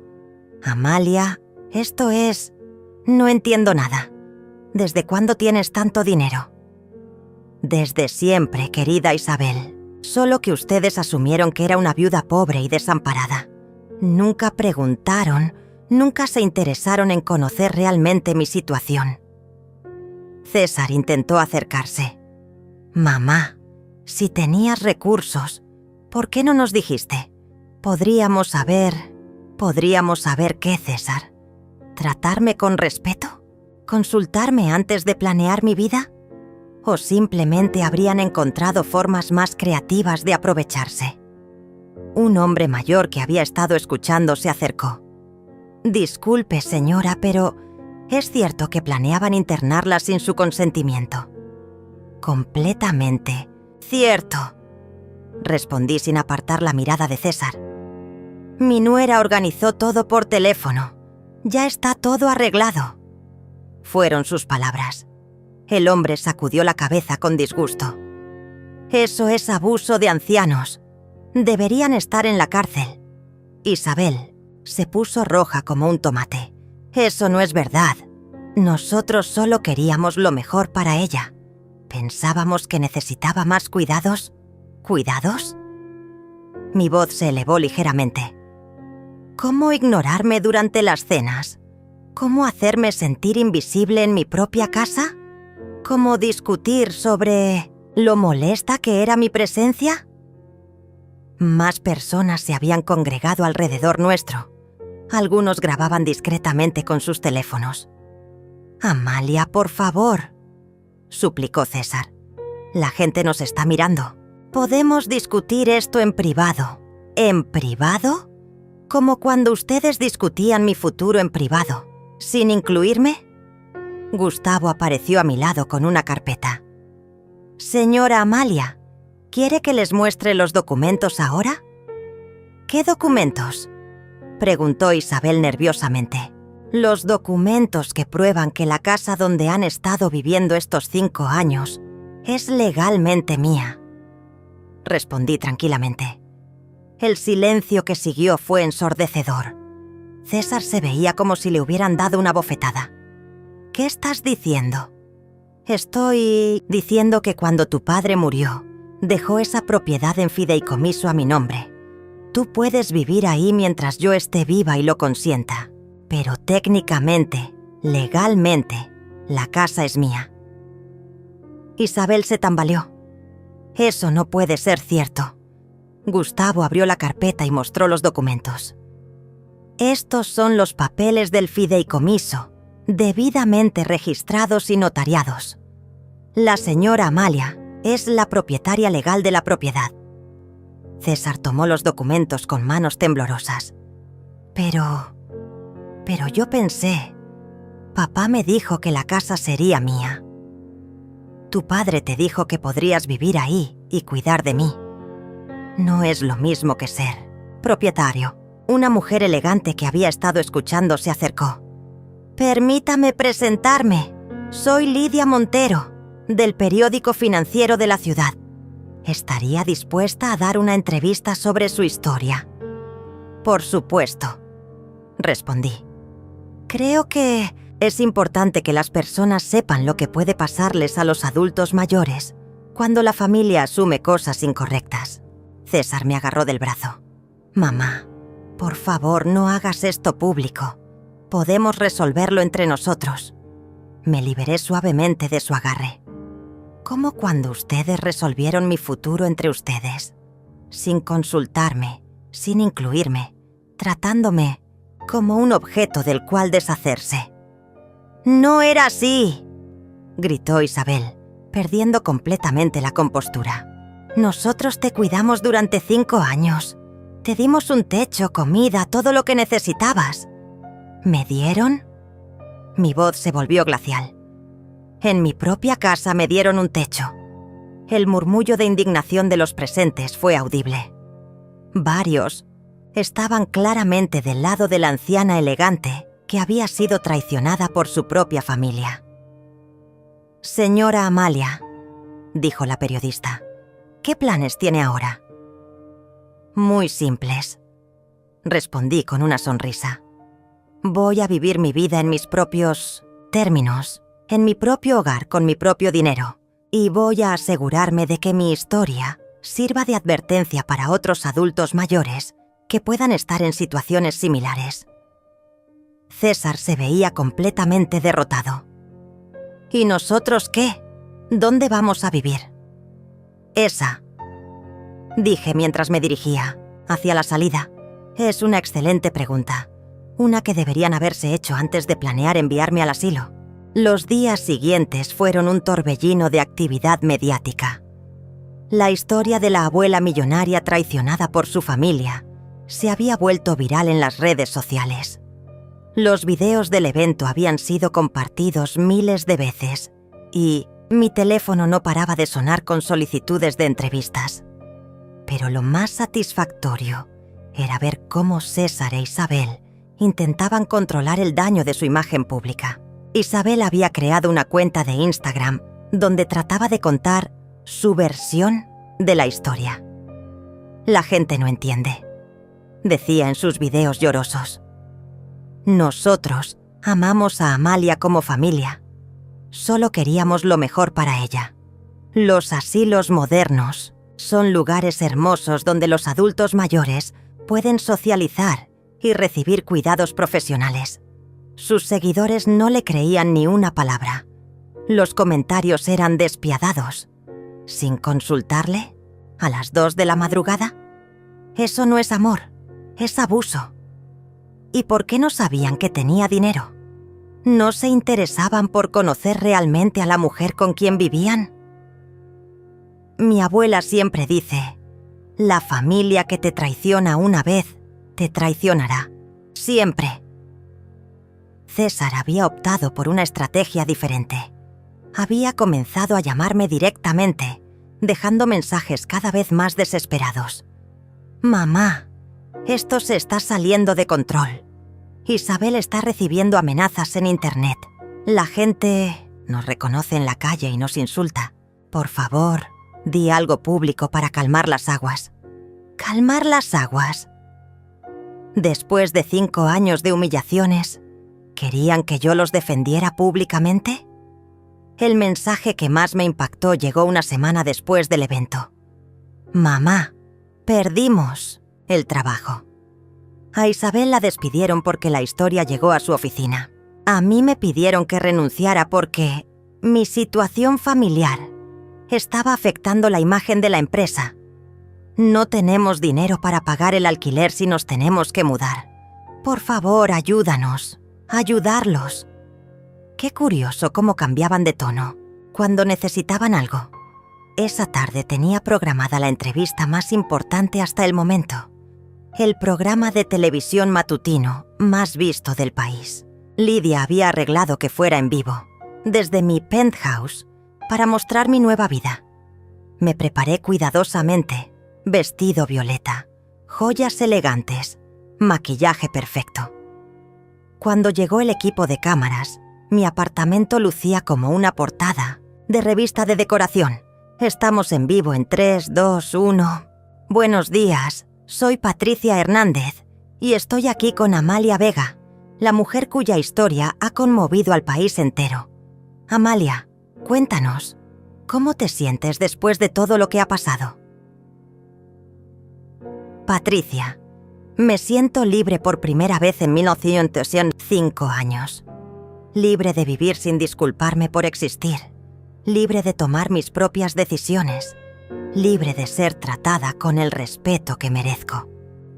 «Amalia, esto es... No entiendo nada. ¿Desde cuándo tienes tanto dinero?» «Desde siempre, querida Isabel. Solo que ustedes asumieron que era una viuda pobre y desamparada. Nunca preguntaron, nunca se interesaron en conocer realmente mi situación». César intentó acercarse. «Mamá, si tenías recursos, ¿por qué no nos dijiste? Podríamos saber qué, César. ¿Tratarme con respeto? ¿Consultarme antes de planear mi vida? ¿O simplemente habrían encontrado formas más creativas de aprovecharse?» Un hombre mayor que había estado escuchando se acercó. «Disculpe, señora, pero ¿es cierto que planeaban internarla sin su consentimiento?» «Completamente cierto», respondí sin apartar la mirada de César. «Mi nuera organizó todo por teléfono. Ya está todo arreglado», fueron sus palabras. El hombre sacudió la cabeza con disgusto. «Eso es abuso de ancianos. Deberían estar en la cárcel». Isabel se puso roja como un tomate. «Eso no es verdad. Nosotros solo queríamos lo mejor para ella. Pensábamos que necesitaba más cuidados». «¿Cuidados?» Mi voz se elevó ligeramente. «¿Cómo ignorarme durante las cenas? ¿Cómo hacerme sentir invisible en mi propia casa? ¿Cómo discutir sobre lo molesta que era mi presencia?» Más personas se habían congregado alrededor nuestro. Algunos grababan discretamente con sus teléfonos. «Amalia, por favor», suplicó César. «La gente nos está mirando. Podemos discutir esto en privado». «¿En privado?» «Como cuando ustedes discutían mi futuro en privado, sin incluirme». Gustavo apareció a mi lado con una carpeta. «Señora Amalia, ¿quiere que les muestre los documentos ahora?» «¿Qué documentos?», preguntó Isabel nerviosamente. «Los documentos que prueban que la casa donde han estado viviendo estos 5 años es legalmente mía», respondí tranquilamente. El silencio que siguió fue ensordecedor. César se veía como si le hubieran dado una bofetada. «¿Qué estás diciendo?» «Estoy diciendo que cuando tu padre murió, dejó esa propiedad en fideicomiso a mi nombre. Tú puedes vivir ahí mientras yo esté viva y lo consienta, pero técnicamente, legalmente, la casa es mía». Isabel se tambaleó. «Eso no puede ser cierto». Gustavo abrió la carpeta y mostró los documentos. «Estos son los papeles del fideicomiso, debidamente registrados y notariados. La señora Amalia es la propietaria legal de la propiedad. César tomó los documentos con manos temblorosas. Pero yo pensé, papá me dijo que la casa sería mía. Tu padre te dijo que podrías vivir ahí y cuidar de mí. No es lo mismo que ser propietario. Una mujer elegante que había estado escuchando se acercó. Permítame presentarme. Soy Lidia Montero, del periódico financiero de la ciudad. Estaría dispuesta a dar una entrevista sobre su historia. Por supuesto, respondí. Creo que es importante que las personas sepan lo que puede pasarles a los adultos mayores cuando la familia asume cosas incorrectas. César me agarró del brazo. Mamá, por favor, no hagas esto público. Podemos resolverlo entre nosotros. Me liberé suavemente de su agarre. ¿Cómo cuando ustedes resolvieron mi futuro entre ustedes? Sin consultarme, sin incluirme, tratándome como un objeto del cual deshacerse. «¡No era así!», gritó Isabel, perdiendo completamente la compostura. «Nosotros te cuidamos durante 5 años. Te dimos un techo, comida, todo lo que necesitabas. ¿Me dieron?». Mi voz se volvió glacial. En mi propia casa me dieron un techo. El murmullo de indignación de los presentes fue audible. Varios estaban claramente del lado de la anciana elegante que había sido traicionada por su propia familia. «Señora Amalia», dijo la periodista, «¿qué planes tiene ahora?». «Muy simples», respondí con una sonrisa. «Voy a vivir mi vida en mis propios términos, en mi propio hogar con mi propio dinero, y voy a asegurarme de que mi historia sirva de advertencia para otros adultos mayores que puedan estar en situaciones similares». César se veía completamente derrotado. «¿Y nosotros qué? ¿Dónde vamos a vivir?». «Esa», dije mientras me dirigía hacia la salida. «Es una excelente pregunta. Una que deberían haberse hecho antes de planear enviarme al asilo». Los días siguientes fueron un torbellino de actividad mediática. La historia de la abuela millonaria traicionada por su familia se había vuelto viral en las redes sociales. Los videos del evento habían sido compartidos miles de veces y mi teléfono no paraba de sonar con solicitudes de entrevistas. Pero lo más satisfactorio era ver cómo César e Isabel intentaban controlar el daño de su imagen pública. Isabel había creado una cuenta de Instagram donde trataba de contar su versión de la historia. «La gente no entiende», decía en sus videos llorosos. «Nosotros amamos a Amalia como familia. Solo queríamos lo mejor para ella. Los asilos modernos son lugares hermosos donde los adultos mayores pueden socializar y recibir cuidados profesionales». Sus seguidores no le creían ni una palabra. Los comentarios eran despiadados. ¿Sin consultarle? ¿A las 2 de la madrugada? Eso no es amor, es abuso. ¿Y por qué no sabían que tenía dinero? ¿No se interesaban por conocer realmente a la mujer con quien vivían? Mi abuela siempre dice, la familia que te traiciona una vez, te traicionará. Siempre. César había optado por una estrategia diferente. Había comenzado a llamarme directamente, dejando mensajes cada vez más desesperados. «Mamá, esto se está saliendo de control. Isabel está recibiendo amenazas en internet. La gente nos reconoce en la calle y nos insulta. Por favor, di algo público para calmar las aguas». ¿Calmar las aguas? Después de 5 años de humillaciones, ¿querían que yo los defendiera públicamente? El mensaje que más me impactó llegó una semana después del evento. «Mamá, perdimos el trabajo». A Isabel la despidieron porque la historia llegó a su oficina. A mí me pidieron que renunciara porque mi situación familiar estaba afectando la imagen de la empresa. No tenemos dinero para pagar el alquiler si nos tenemos que mudar. Por favor, ayúdanos. Ayudarlos. Qué curioso cómo cambiaban de tono. cuando necesitaban algo. Esa tarde tenía programada la entrevista más importante hasta el momento. El programa de televisión matutino más visto del país. Lidia había arreglado que fuera en vivo, desde mi penthouse, para mostrar mi nueva vida. Me preparé cuidadosamente, vestido violeta, joyas elegantes, maquillaje perfecto. Cuando llegó el equipo de cámaras, mi apartamento lucía como una portada de revista de decoración. Estamos en vivo en 3, 2, 1. Buenos días, soy Patricia Hernández y estoy aquí con Amalia Vega, la mujer cuya historia ha conmovido al país entero. Amalia, cuéntanos, ¿cómo te sientes después de todo lo que ha pasado? Patricia, me siento libre por primera vez en 1905 años. Libre de vivir sin disculparme por existir. Libre de tomar mis propias decisiones. Libre de ser tratada con el respeto que merezco.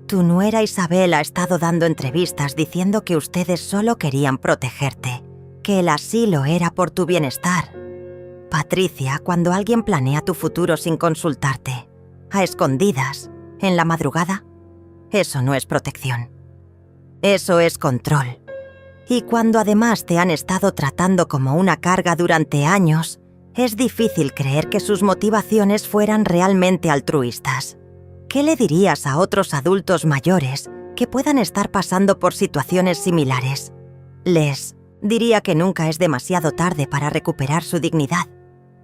Tu nuera Isabel ha estado dando entrevistas diciendo que ustedes solo querían protegerte, que el asilo era por tu bienestar. Patricia, cuando alguien planea tu futuro sin consultarte, a escondidas, en la madrugada, eso no es protección. Eso es control. Y cuando además te han estado tratando como una carga durante años, es difícil creer que sus motivaciones fueran realmente altruistas. ¿Qué le dirías a otros adultos mayores que puedan estar pasando por situaciones similares? Les diría que nunca es demasiado tarde para recuperar su dignidad,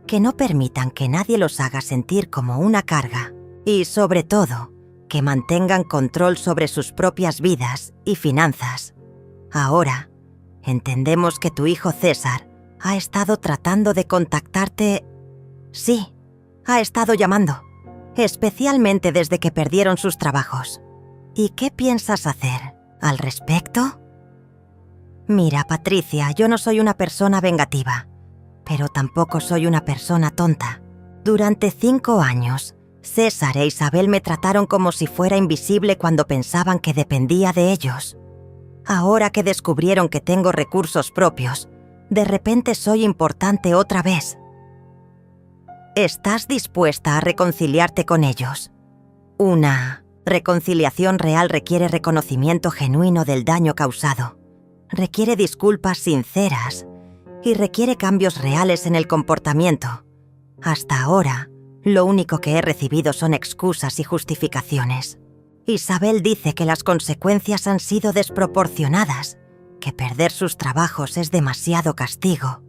que no permitan que nadie los haga sentir como una carga y, sobre todo, que mantengan control sobre sus propias vidas y finanzas. Ahora, entendemos que tu hijo César ha estado tratando de contactarte. Sí, ha estado llamando, especialmente desde que perdieron sus trabajos. ¿Y qué piensas hacer al respecto? Mira, Patricia, yo no soy una persona vengativa, pero tampoco soy una persona tonta. Durante 5 años, César e Isabel me trataron como si fuera invisible cuando pensaban que dependía de ellos. Ahora que descubrieron que tengo recursos propios, de repente soy importante otra vez. ¿Estás dispuesta a reconciliarte con ellos? Una reconciliación real requiere reconocimiento genuino del daño causado, requiere disculpas sinceras y requiere cambios reales en el comportamiento. Hasta ahora, lo único que he recibido son excusas y justificaciones. Isabel dice que las consecuencias han sido desproporcionadas, que perder sus trabajos es demasiado castigo.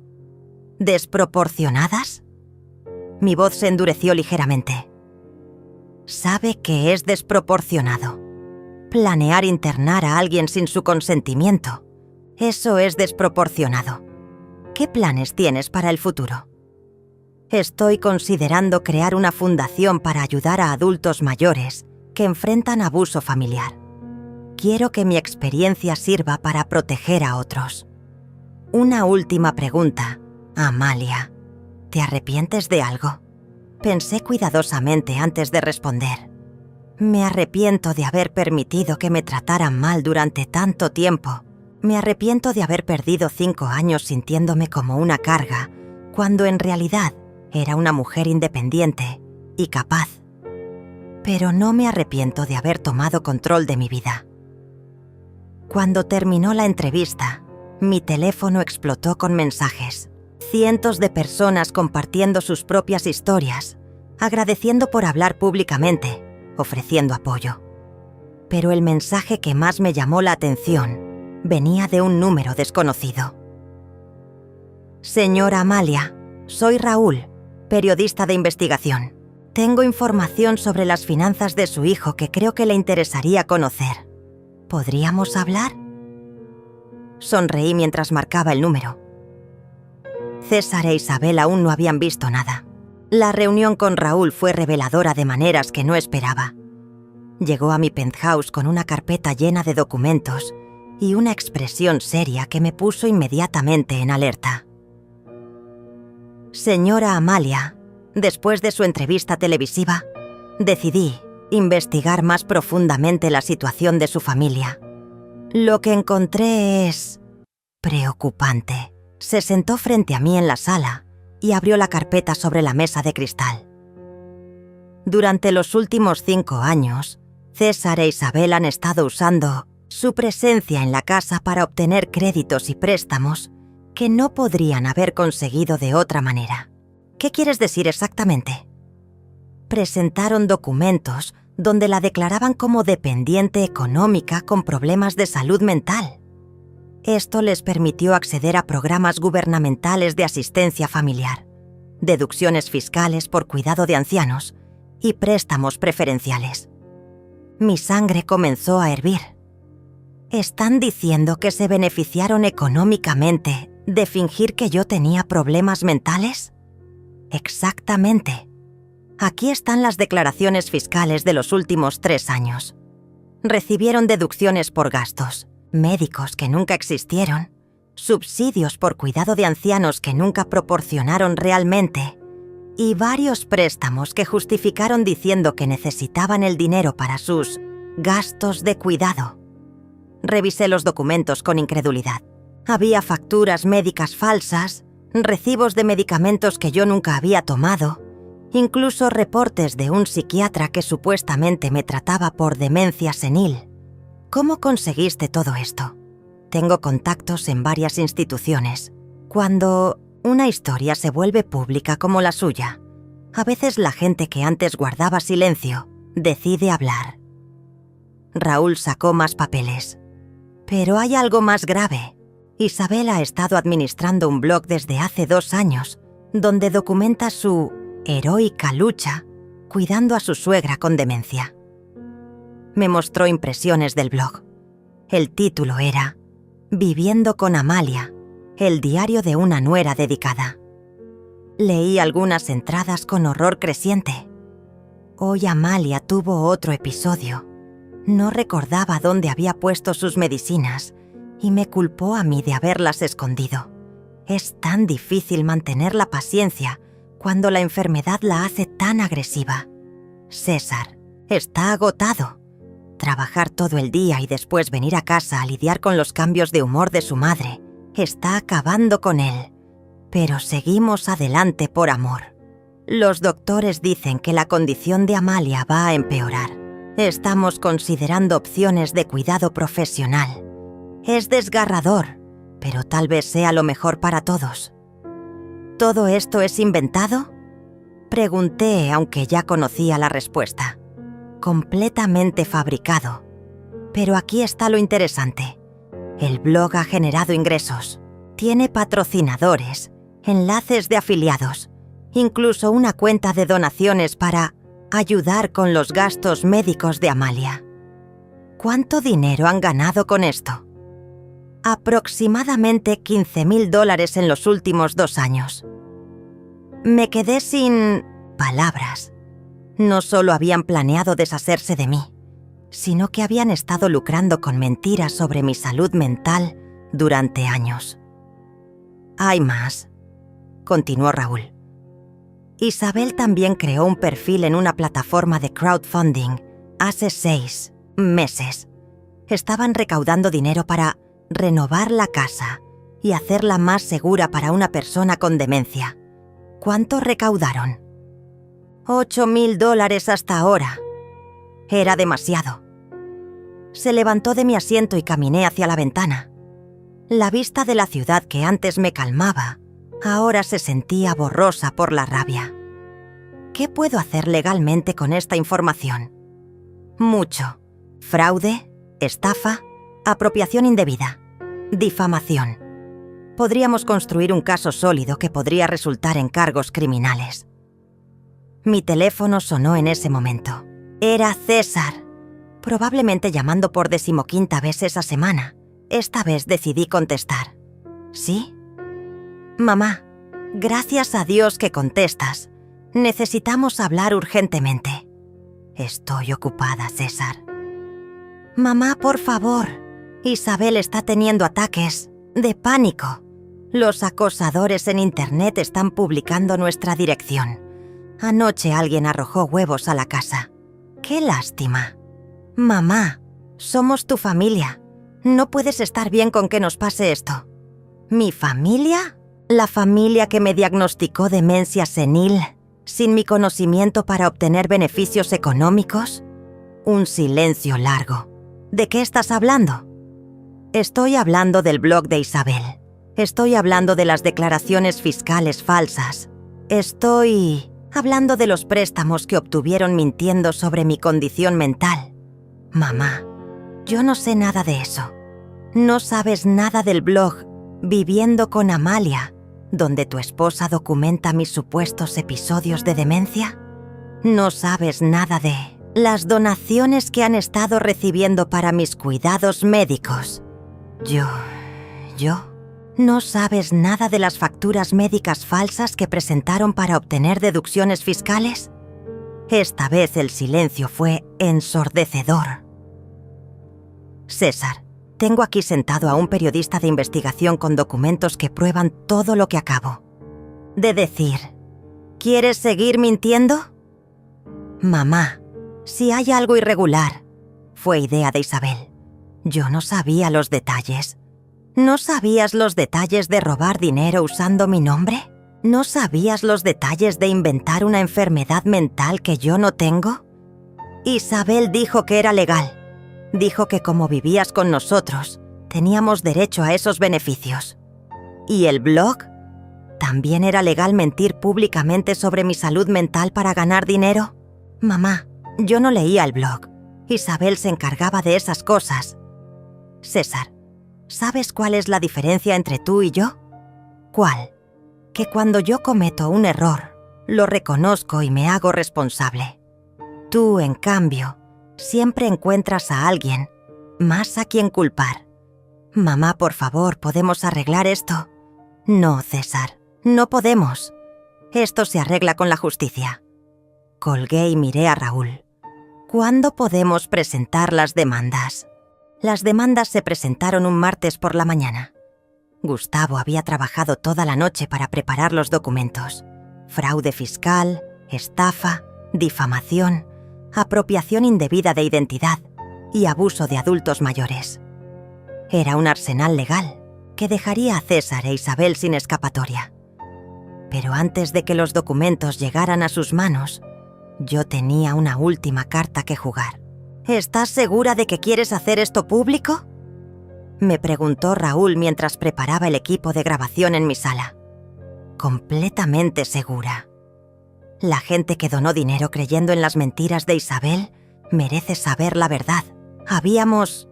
¿Desproporcionadas? Mi voz se endureció ligeramente. Sabe que es desproporcionado. Planear internar a alguien sin su consentimiento. Eso es desproporcionado. ¿Qué planes tienes para el futuro? Estoy considerando crear una fundación para ayudar a adultos mayores que enfrentan abuso familiar. Quiero que mi experiencia sirva para proteger a otros. Una última pregunta, Amalia. ¿Te arrepientes de algo? Pensé cuidadosamente antes de responder. Me arrepiento de haber permitido que me trataran mal durante tanto tiempo. Me arrepiento de haber perdido 5 años sintiéndome como una carga, cuando en realidad era una mujer independiente y capaz. Pero no me arrepiento de haber tomado control de mi vida. Cuando terminó la entrevista, mi teléfono explotó con mensajes. Cientos de personas compartiendo sus propias historias, agradeciendo por hablar públicamente, ofreciendo apoyo. Pero el mensaje que más me llamó la atención venía de un número desconocido. Señora Amalia, soy Raúl, periodista de investigación. Tengo información sobre las finanzas de su hijo que creo que le interesaría conocer. ¿Podríamos hablar? Sonreí mientras marcaba el número. César e Isabel aún no habían visto nada. La reunión con Raúl fue reveladora de maneras que no esperaba. Llegó a mi penthouse con una carpeta llena de documentos y una expresión seria que me puso inmediatamente en alerta. Señora Amalia, después de su entrevista televisiva, decidí investigar más profundamente la situación de su familia. Lo que encontré es preocupante. Se sentó frente a mí en la sala y abrió la carpeta sobre la mesa de cristal. Durante los últimos 5 años, César e Isabel han estado usando su presencia en la casa para obtener créditos y préstamos que no podrían haber conseguido de otra manera. ¿Qué quieres decir exactamente? Presentaron documentos donde la declaraban como dependiente económica con problemas de salud mental. Esto les permitió acceder a programas gubernamentales de asistencia familiar, deducciones fiscales por cuidado de ancianos y préstamos preferenciales. Mi sangre comenzó a hervir. ¿Están diciendo que se beneficiaron económicamente de fingir que yo tenía problemas mentales? Exactamente. Aquí están las declaraciones fiscales de los últimos 3 años. Recibieron deducciones por gastos, médicos que nunca existieron, subsidios por cuidado de ancianos que nunca proporcionaron realmente y varios préstamos que justificaron diciendo que necesitaban el dinero para sus gastos de cuidado. Revisé los documentos con incredulidad. Había facturas médicas falsas, recibos de medicamentos que yo nunca había tomado, incluso reportes de un psiquiatra que supuestamente me trataba por demencia senil. ¿Cómo conseguiste todo esto? Tengo contactos en varias instituciones. Cuando una historia se vuelve pública como la suya, a veces la gente que antes guardaba silencio decide hablar. Raúl sacó más papeles. Pero hay algo más grave. Isabel ha estado administrando un blog desde hace 2 años, donde documenta su heroica lucha cuidando a su suegra con demencia. Me mostró impresiones del blog. El título era Viviendo con Amalia, el diario de una nuera dedicada. Leí algunas entradas con horror creciente. Hoy Amalia tuvo otro episodio. No recordaba dónde había puesto sus medicinas y me culpó a mí de haberlas escondido. Es tan difícil mantener la paciencia cuando la enfermedad la hace tan agresiva. César está agotado. Trabajar todo el día y después venir a casa a lidiar con los cambios de humor de su madre está acabando con él. Pero seguimos adelante por amor. Los doctores dicen que la condición de Amalia va a empeorar. Estamos considerando opciones de cuidado profesional. Es desgarrador, pero tal vez sea lo mejor para todos. ¿Todo esto es inventado? Pregunté, aunque ya conocía la respuesta. Completamente fabricado. Pero aquí está lo interesante. El blog ha generado ingresos. Tiene patrocinadores, enlaces de afiliados, incluso una cuenta de donaciones para ayudar con los gastos médicos de Amalia. ¿Cuánto dinero han ganado con esto? Aproximadamente $15,000 en los últimos 2 años. Me quedé sin palabras. No solo habían planeado deshacerse de mí, sino que habían estado lucrando con mentiras sobre mi salud mental durante años. Hay más, continuó Raúl. Isabel también creó un perfil en una plataforma de crowdfunding hace 6 meses. Estaban recaudando dinero para renovar la casa y hacerla más segura para una persona con demencia. ¿Cuánto recaudaron? $8,000 hasta ahora. Era demasiado. Se levantó de mi asiento y caminé hacia la ventana. La vista de la ciudad que antes me calmaba, ahora se sentía borrosa por la rabia. ¿Qué puedo hacer legalmente con esta información? Mucho. Fraude, estafa, apropiación indebida, difamación. Podríamos construir un caso sólido que podría resultar en cargos criminales. Mi teléfono sonó en ese momento. Era César, probablemente llamando por 15ª vez esa semana. Esta vez decidí contestar. ¿Sí? Mamá, gracias a Dios que contestas. Necesitamos hablar urgentemente. Estoy ocupada, César. Mamá, por favor. Isabel está teniendo ataques de pánico. Los acosadores en Internet están publicando nuestra dirección. Anoche alguien arrojó huevos a la casa. ¡Qué lástima! Mamá, somos tu familia. No puedes estar bien con que nos pase esto. ¿Mi familia? La familia que me diagnosticó demencia senil, sin mi conocimiento para obtener beneficios económicos. Un silencio largo. ¿De qué estás hablando? Estoy hablando del blog de Isabel. Estoy hablando de las declaraciones fiscales falsas. Estoy hablando de los préstamos que obtuvieron mintiendo sobre mi condición mental. Mamá, yo no sé nada de eso. ¿No sabes nada del blog Viviendo con Amalia, donde tu esposa documenta mis supuestos episodios de demencia? ¿No sabes nada de las donaciones que han estado recibiendo para mis cuidados médicos? ¿No sabes nada de las facturas médicas falsas que presentaron para obtener deducciones fiscales? Esta vez el silencio fue ensordecedor. César, tengo aquí sentado a un periodista de investigación con documentos que prueban todo lo que acabo de decir. ¿Quieres seguir mintiendo? Mamá, si hay algo irregular, fue idea de Isabel. Yo no sabía los detalles. ¿No sabías los detalles de robar dinero usando mi nombre? ¿No sabías los detalles de inventar una enfermedad mental que yo no tengo? Isabel dijo que era legal. Dijo que como vivías con nosotros, teníamos derecho a esos beneficios. ¿Y el blog? ¿También era legal mentir públicamente sobre mi salud mental para ganar dinero? Mamá, yo no leía el blog. Isabel se encargaba de esas cosas. César, ¿sabes cuál es la diferencia entre tú y yo? ¿Cuál? Que cuando yo cometo un error, lo reconozco y me hago responsable. Tú, en cambio, siempre encuentras a alguien más a quien culpar. Mamá, por favor, ¿podemos arreglar esto? No, César, no podemos. Esto se arregla con la justicia. Colgué y miré a Raúl. ¿Cuándo podemos presentar las demandas? Las demandas se presentaron un martes por la mañana. Gustavo había trabajado toda la noche para preparar los documentos. Fraude fiscal, estafa, difamación, apropiación indebida de identidad y abuso de adultos mayores. Era un arsenal legal que dejaría a César e Isabel sin escapatoria. Pero antes de que los documentos llegaran a sus manos, yo tenía una última carta que jugar. ¿Estás segura de que quieres hacer esto público?, me preguntó Raúl mientras preparaba el equipo de grabación en mi sala. Completamente segura. La gente que donó dinero creyendo en las mentiras de Isabel merece saber la verdad. Habíamos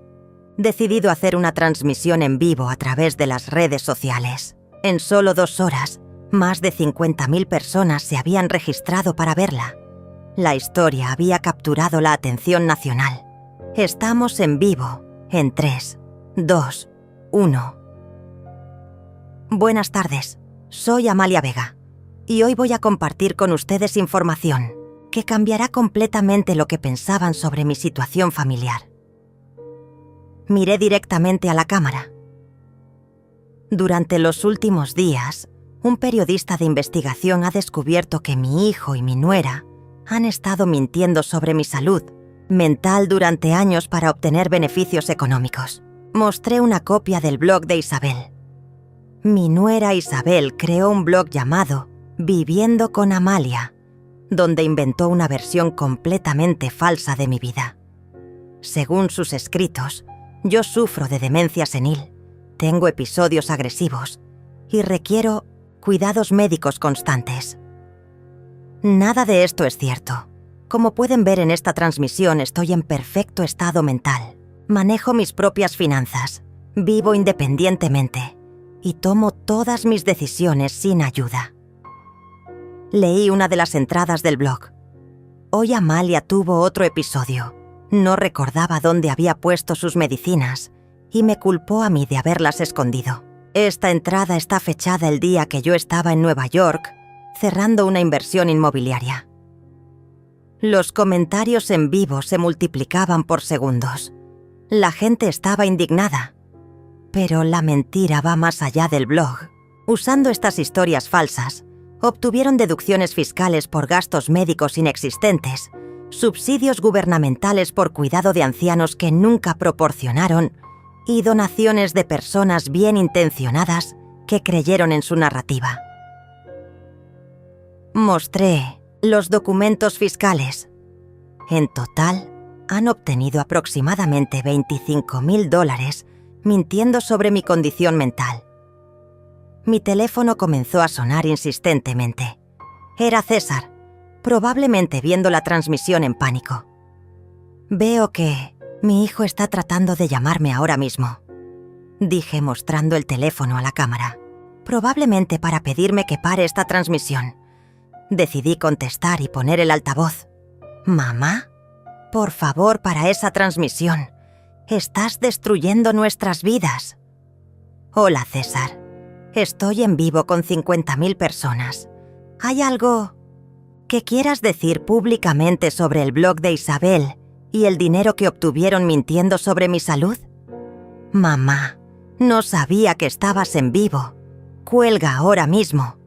decidido hacer una transmisión en vivo a través de las redes sociales. En solo 2 horas, más de 50.000 personas se habían registrado para verla. La historia había capturado la atención nacional. Estamos en vivo, en 3, 2, 1. Buenas tardes, soy Amalia Vega y hoy voy a compartir con ustedes información que cambiará completamente lo que pensaban sobre mi situación familiar. Miré directamente a la cámara. Durante los últimos días, un periodista de investigación ha descubierto que mi hijo y mi nuera han estado mintiendo sobre mi salud mental durante años para obtener beneficios económicos. Mostré una copia del blog de Isabel. Mi nuera Isabel creó un blog llamado Viviendo con Amalia, donde inventó una versión completamente falsa de mi vida. Según sus escritos, yo sufro de demencia senil, tengo episodios agresivos y requiero cuidados médicos constantes. Nada de esto es cierto. Como pueden ver en esta transmisión, estoy en perfecto estado mental. Manejo mis propias finanzas, vivo independientemente y tomo todas mis decisiones sin ayuda. Leí una de las entradas del blog. Hoy Amalia tuvo otro episodio. No recordaba dónde había puesto sus medicinas y me culpó a mí de haberlas escondido. Esta entrada está fechada el día que yo estaba en Nueva York cerrando una inversión inmobiliaria. Los comentarios en vivo se multiplicaban por segundos. La gente estaba indignada. Pero la mentira va más allá del blog. Usando estas historias falsas, obtuvieron deducciones fiscales por gastos médicos inexistentes, subsidios gubernamentales por cuidado de ancianos que nunca proporcionaron y donaciones de personas bien intencionadas que creyeron en su narrativa. Mostré los documentos fiscales. En total, han obtenido aproximadamente $25,000 mintiendo sobre mi condición mental. Mi teléfono comenzó a sonar insistentemente. Era César, probablemente viendo la transmisión en pánico. Veo que mi hijo está tratando de llamarme ahora mismo, dije mostrando el teléfono a la cámara, probablemente para pedirme que pare esta transmisión. Decidí contestar y poner el altavoz. «¿Mamá? Por favor, para esa transmisión. Estás destruyendo nuestras vidas». «Hola, César. Estoy en vivo con 50,000 personas. ¿Hay algo que quieras decir públicamente sobre el blog de Isabel y el dinero que obtuvieron mintiendo sobre mi salud?» «Mamá, no sabía que estabas en vivo. Cuelga ahora mismo».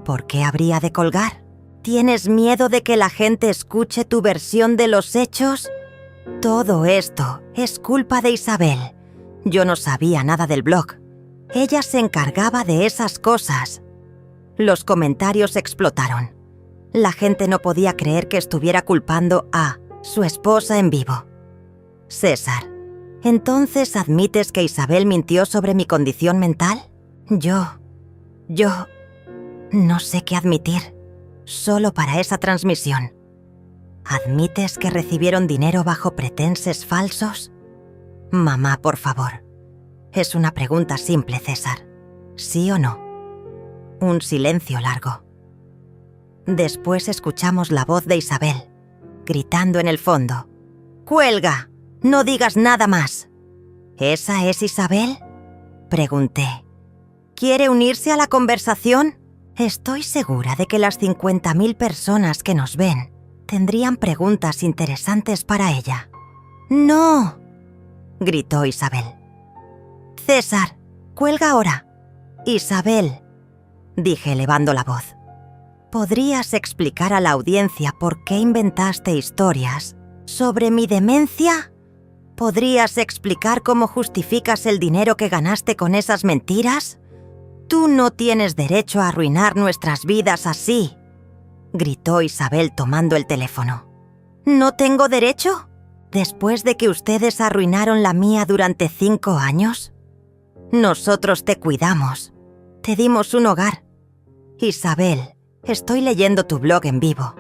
«¿Por qué habría de colgar? ¿Tienes miedo de que la gente escuche tu versión de los hechos? Todo esto es culpa de Isabel. Yo no sabía nada del blog. Ella se encargaba de esas cosas». Los comentarios explotaron. La gente no podía creer que estuviera culpando a su esposa en vivo. «César, ¿entonces admites que Isabel mintió sobre mi condición mental?» Yo no sé qué admitir. Solo para esa transmisión. ¿Admites que recibieron dinero bajo pretenses falsos? Mamá, por favor. Es una pregunta simple, César. ¿Sí o no? Un silencio largo. Después escuchamos la voz de Isabel, gritando en el fondo. «¡Cuelga! ¡No digas nada más!» ¿Esa es Isabel?, pregunté. ¿Quiere unirse a la conversación? Estoy segura de que las 50,000 personas que nos ven tendrían preguntas interesantes para ella. «¡No!», gritó Isabel. «César, cuelga ahora». «Isabel», dije elevando la voz, ¿podrías explicar a la audiencia por qué inventaste historias sobre mi demencia? ¿Podrías explicar cómo justificas el dinero que ganaste con esas mentiras? «Tú no tienes derecho a arruinar nuestras vidas así», gritó Isabel tomando el teléfono. «¿No tengo derecho? ¿Después de que ustedes arruinaron la mía durante 5 años? Nosotros te cuidamos, te dimos un hogar. Isabel, estoy leyendo tu blog en vivo.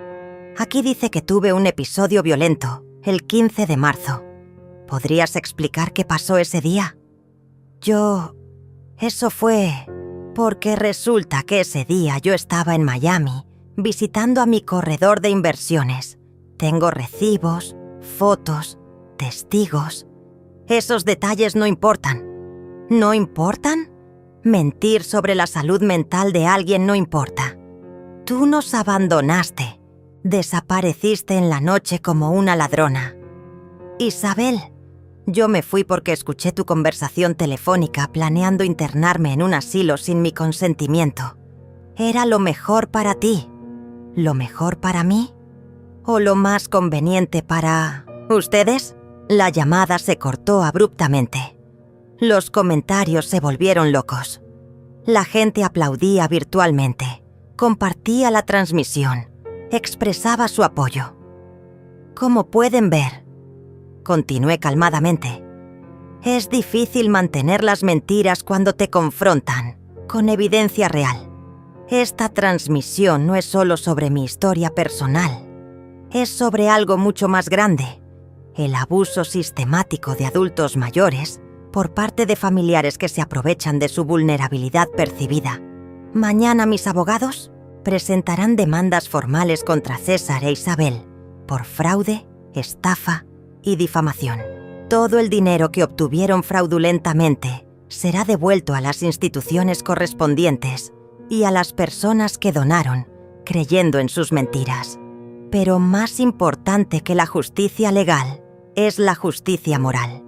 Aquí dice que tuve un episodio violento el 15 de marzo. ¿Podrías explicar qué pasó ese día?» Eso fue porque resulta que ese día yo estaba en Miami visitando a mi corredor de inversiones. Tengo recibos, fotos, testigos. Esos detalles no importan. ¿No importan? Mentir sobre la salud mental de alguien no importa. Tú nos abandonaste. Desapareciste en la noche como una ladrona. Isabel, yo me fui porque escuché tu conversación telefónica planeando internarme en un asilo sin mi consentimiento. ¿Era lo mejor para ti? ¿Lo mejor para mí? ¿O lo más conveniente para ustedes? La llamada se cortó abruptamente. Los comentarios se volvieron locos. La gente aplaudía virtualmente, compartía la transmisión, expresaba su apoyo. Como pueden ver, continué calmadamente, es difícil mantener las mentiras cuando te confrontan con evidencia real. Esta transmisión no es solo sobre mi historia personal, es sobre algo mucho más grande, el abuso sistemático de adultos mayores por parte de familiares que se aprovechan de su vulnerabilidad percibida. Mañana mis abogados presentarán demandas formales contra César e Isabel por fraude, estafa y difamación. Todo el dinero que obtuvieron fraudulentamente será devuelto a las instituciones correspondientes y a las personas que donaron, creyendo en sus mentiras. Pero más importante que la justicia legal es la justicia moral.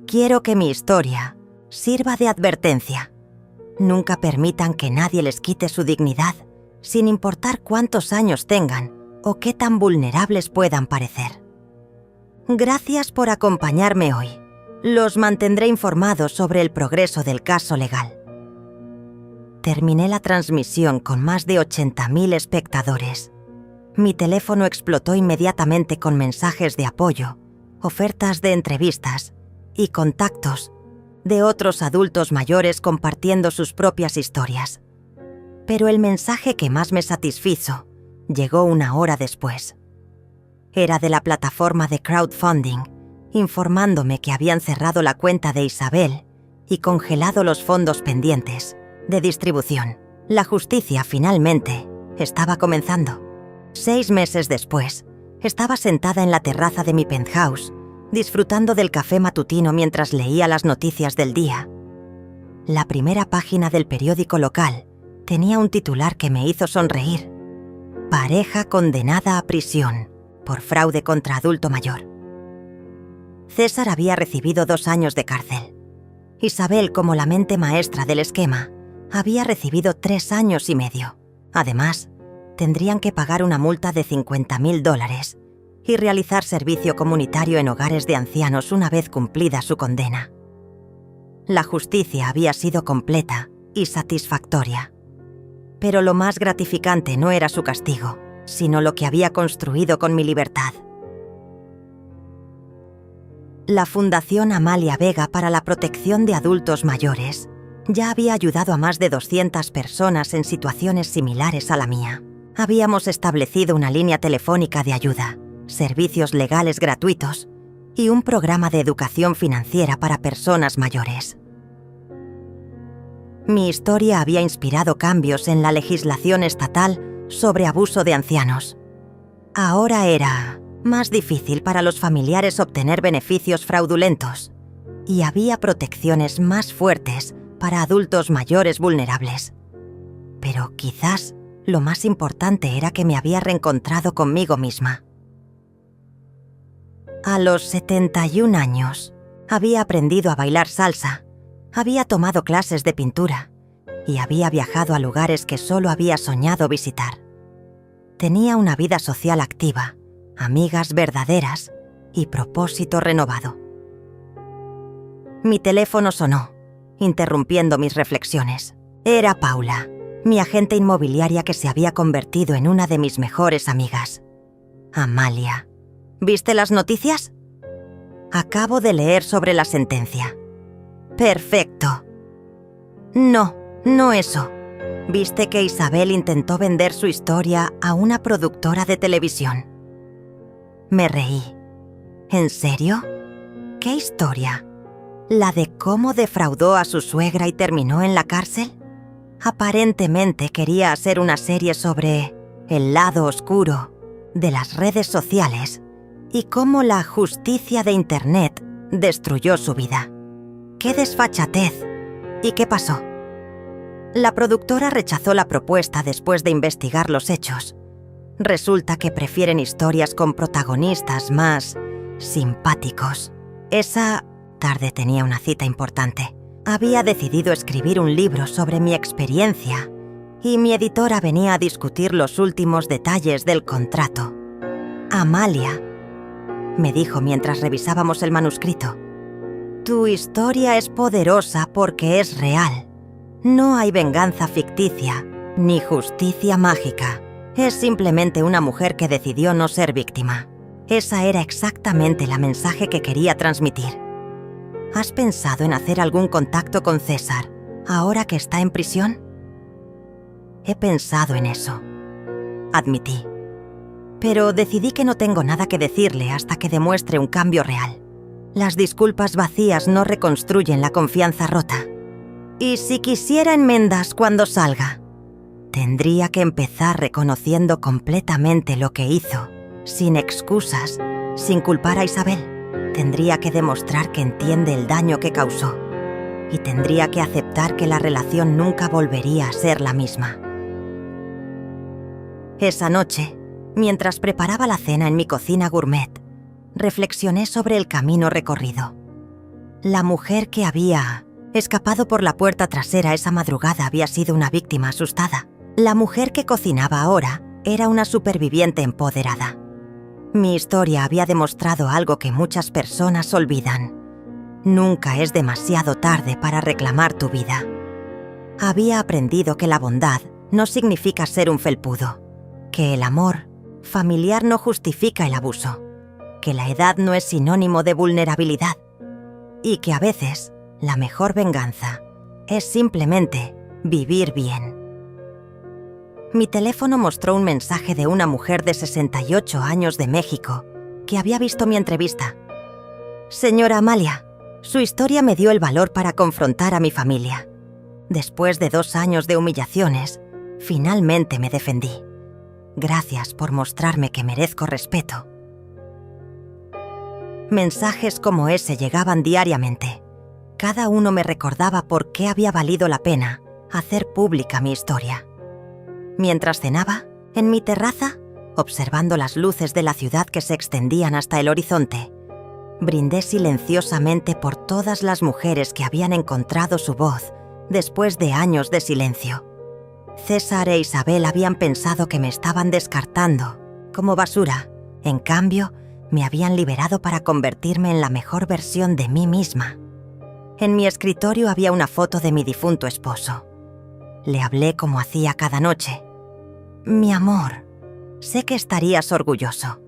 Quiero que mi historia sirva de advertencia. Nunca permitan que nadie les quite su dignidad, sin importar cuántos años tengan o qué tan vulnerables puedan parecer. Gracias por acompañarme hoy. Los mantendré informados sobre el progreso del caso legal. Terminé la transmisión con más de 80.000 espectadores. Mi teléfono explotó inmediatamente con mensajes de apoyo, ofertas de entrevistas y contactos de otros adultos mayores compartiendo sus propias historias. Pero el mensaje que más me satisfizo llegó una hora después. Era de la plataforma de crowdfunding, informándome que habían cerrado la cuenta de Isabel y congelado los fondos pendientes de distribución. La justicia, finalmente, estaba comenzando. 6 meses después, estaba sentada en la terraza de mi penthouse, disfrutando del café matutino mientras leía las noticias del día. La primera página del periódico local tenía un titular que me hizo sonreír. Pareja condenada a prisión por fraude contra adulto mayor. César había recibido 2 años de cárcel. Isabel, como la mente maestra del esquema, había recibido 3 años y medio. Además, tendrían que pagar una multa de $50.000 y realizar servicio comunitario en hogares de ancianos una vez cumplida su condena. La justicia había sido completa y satisfactoria. Pero lo más gratificante no era su castigo, sino lo que había construido con mi libertad. La Fundación Amalia Vega para la Protección de Adultos Mayores ya había ayudado a más de 200 personas en situaciones similares a la mía. Habíamos establecido una línea telefónica de ayuda, servicios legales gratuitos y un programa de educación financiera para personas mayores. Mi historia había inspirado cambios en la legislación estatal sobre abuso de ancianos. Ahora era más difícil para los familiares obtener beneficios fraudulentos y había protecciones más fuertes para adultos mayores vulnerables. Pero quizás lo más importante era que me había reencontrado conmigo misma. A los 71 años, había aprendido a bailar salsa, había tomado clases de pintura y había viajado a lugares que solo había soñado visitar. Tenía una vida social activa, amigas verdaderas y propósito renovado. Mi teléfono sonó, interrumpiendo mis reflexiones. Era Paula, mi agente inmobiliaria que se había convertido en una de mis mejores amigas. Amalia. ¿Viste las noticias? Acabo de leer sobre la sentencia. Perfecto. No eso. ¿Viste que Isabel intentó vender su historia a una productora de televisión? Me reí. ¿En serio? ¿Qué historia? ¿La de cómo defraudó a su suegra y terminó en la cárcel? Aparentemente quería hacer una serie sobre el lado oscuro de las redes sociales y cómo la justicia de Internet destruyó su vida. ¡Qué desfachatez! ¿Y qué pasó? La productora rechazó la propuesta después de investigar los hechos. Resulta que prefieren historias con protagonistas más simpáticos. Esa tarde tenía una cita importante. Había decidido escribir un libro sobre mi experiencia y mi editora venía a discutir los últimos detalles del contrato. Amalia, me dijo mientras revisábamos el manuscrito, tu historia es poderosa porque es real. No hay venganza ficticia ni justicia mágica. Es simplemente una mujer que decidió no ser víctima. Esa era exactamente el mensaje que quería transmitir. ¿Has pensado en hacer algún contacto con César, ahora que está en prisión? He pensado en eso, admití. Pero decidí que no tengo nada que decirle hasta que demuestre un cambio real. Las disculpas vacías no reconstruyen la confianza rota. Y si quisiera enmiendas cuando salga, tendría que empezar reconociendo completamente lo que hizo, sin excusas, sin culpar a Isabel. Tendría que demostrar que entiende el daño que causó y tendría que aceptar que la relación nunca volvería a ser la misma. Esa noche, mientras preparaba la cena en mi cocina gourmet, reflexioné sobre el camino recorrido. La mujer que había escapado por la puerta trasera esa madrugada había sido una víctima asustada. La mujer que cocinaba ahora era una superviviente empoderada. Mi historia había demostrado algo que muchas personas olvidan. Nunca es demasiado tarde para reclamar tu vida. Había aprendido que la bondad no significa ser un felpudo, que el amor familiar no justifica el abuso, que la edad no es sinónimo de vulnerabilidad y que a veces la mejor venganza es simplemente vivir bien. Mi teléfono mostró un mensaje de una mujer de 68 años de México que había visto mi entrevista. Señora Amalia, su historia me dio el valor para confrontar a mi familia. Después de 2 años de humillaciones, finalmente me defendí. Gracias por mostrarme que merezco respeto. Mensajes como ese llegaban diariamente. Cada uno me recordaba por qué había valido la pena hacer pública mi historia. Mientras cenaba, en mi terraza, observando las luces de la ciudad que se extendían hasta el horizonte, brindé silenciosamente por todas las mujeres que habían encontrado su voz después de años de silencio. César e Isabel habían pensado que me estaban descartando como basura. En cambio, me habían liberado para convertirme en la mejor versión de mí misma. En mi escritorio había una foto de mi difunto esposo. Le hablé como hacía cada noche. Mi amor, sé que estarías orgulloso.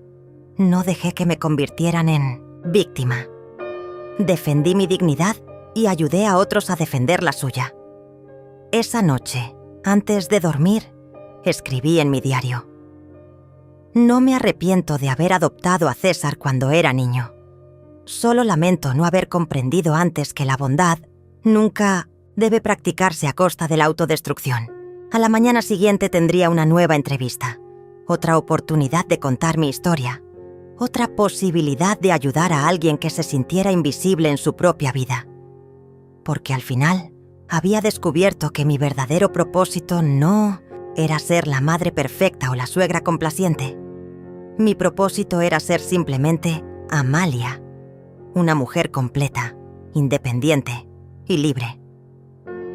No dejé que me convirtieran en víctima. Defendí mi dignidad y ayudé a otros a defender la suya. Esa noche, antes de dormir, escribí en mi diario: no me arrepiento de haber adoptado a César cuando era niño. Solo lamento no haber comprendido antes que la bondad nunca debe practicarse a costa de la autodestrucción. A la mañana siguiente tendría una nueva entrevista, otra oportunidad de contar mi historia, otra posibilidad de ayudar a alguien que se sintiera invisible en su propia vida. Porque al final había descubierto que mi verdadero propósito no era ser la madre perfecta o la suegra complaciente. Mi propósito era ser simplemente Amalia, una mujer completa, independiente y libre.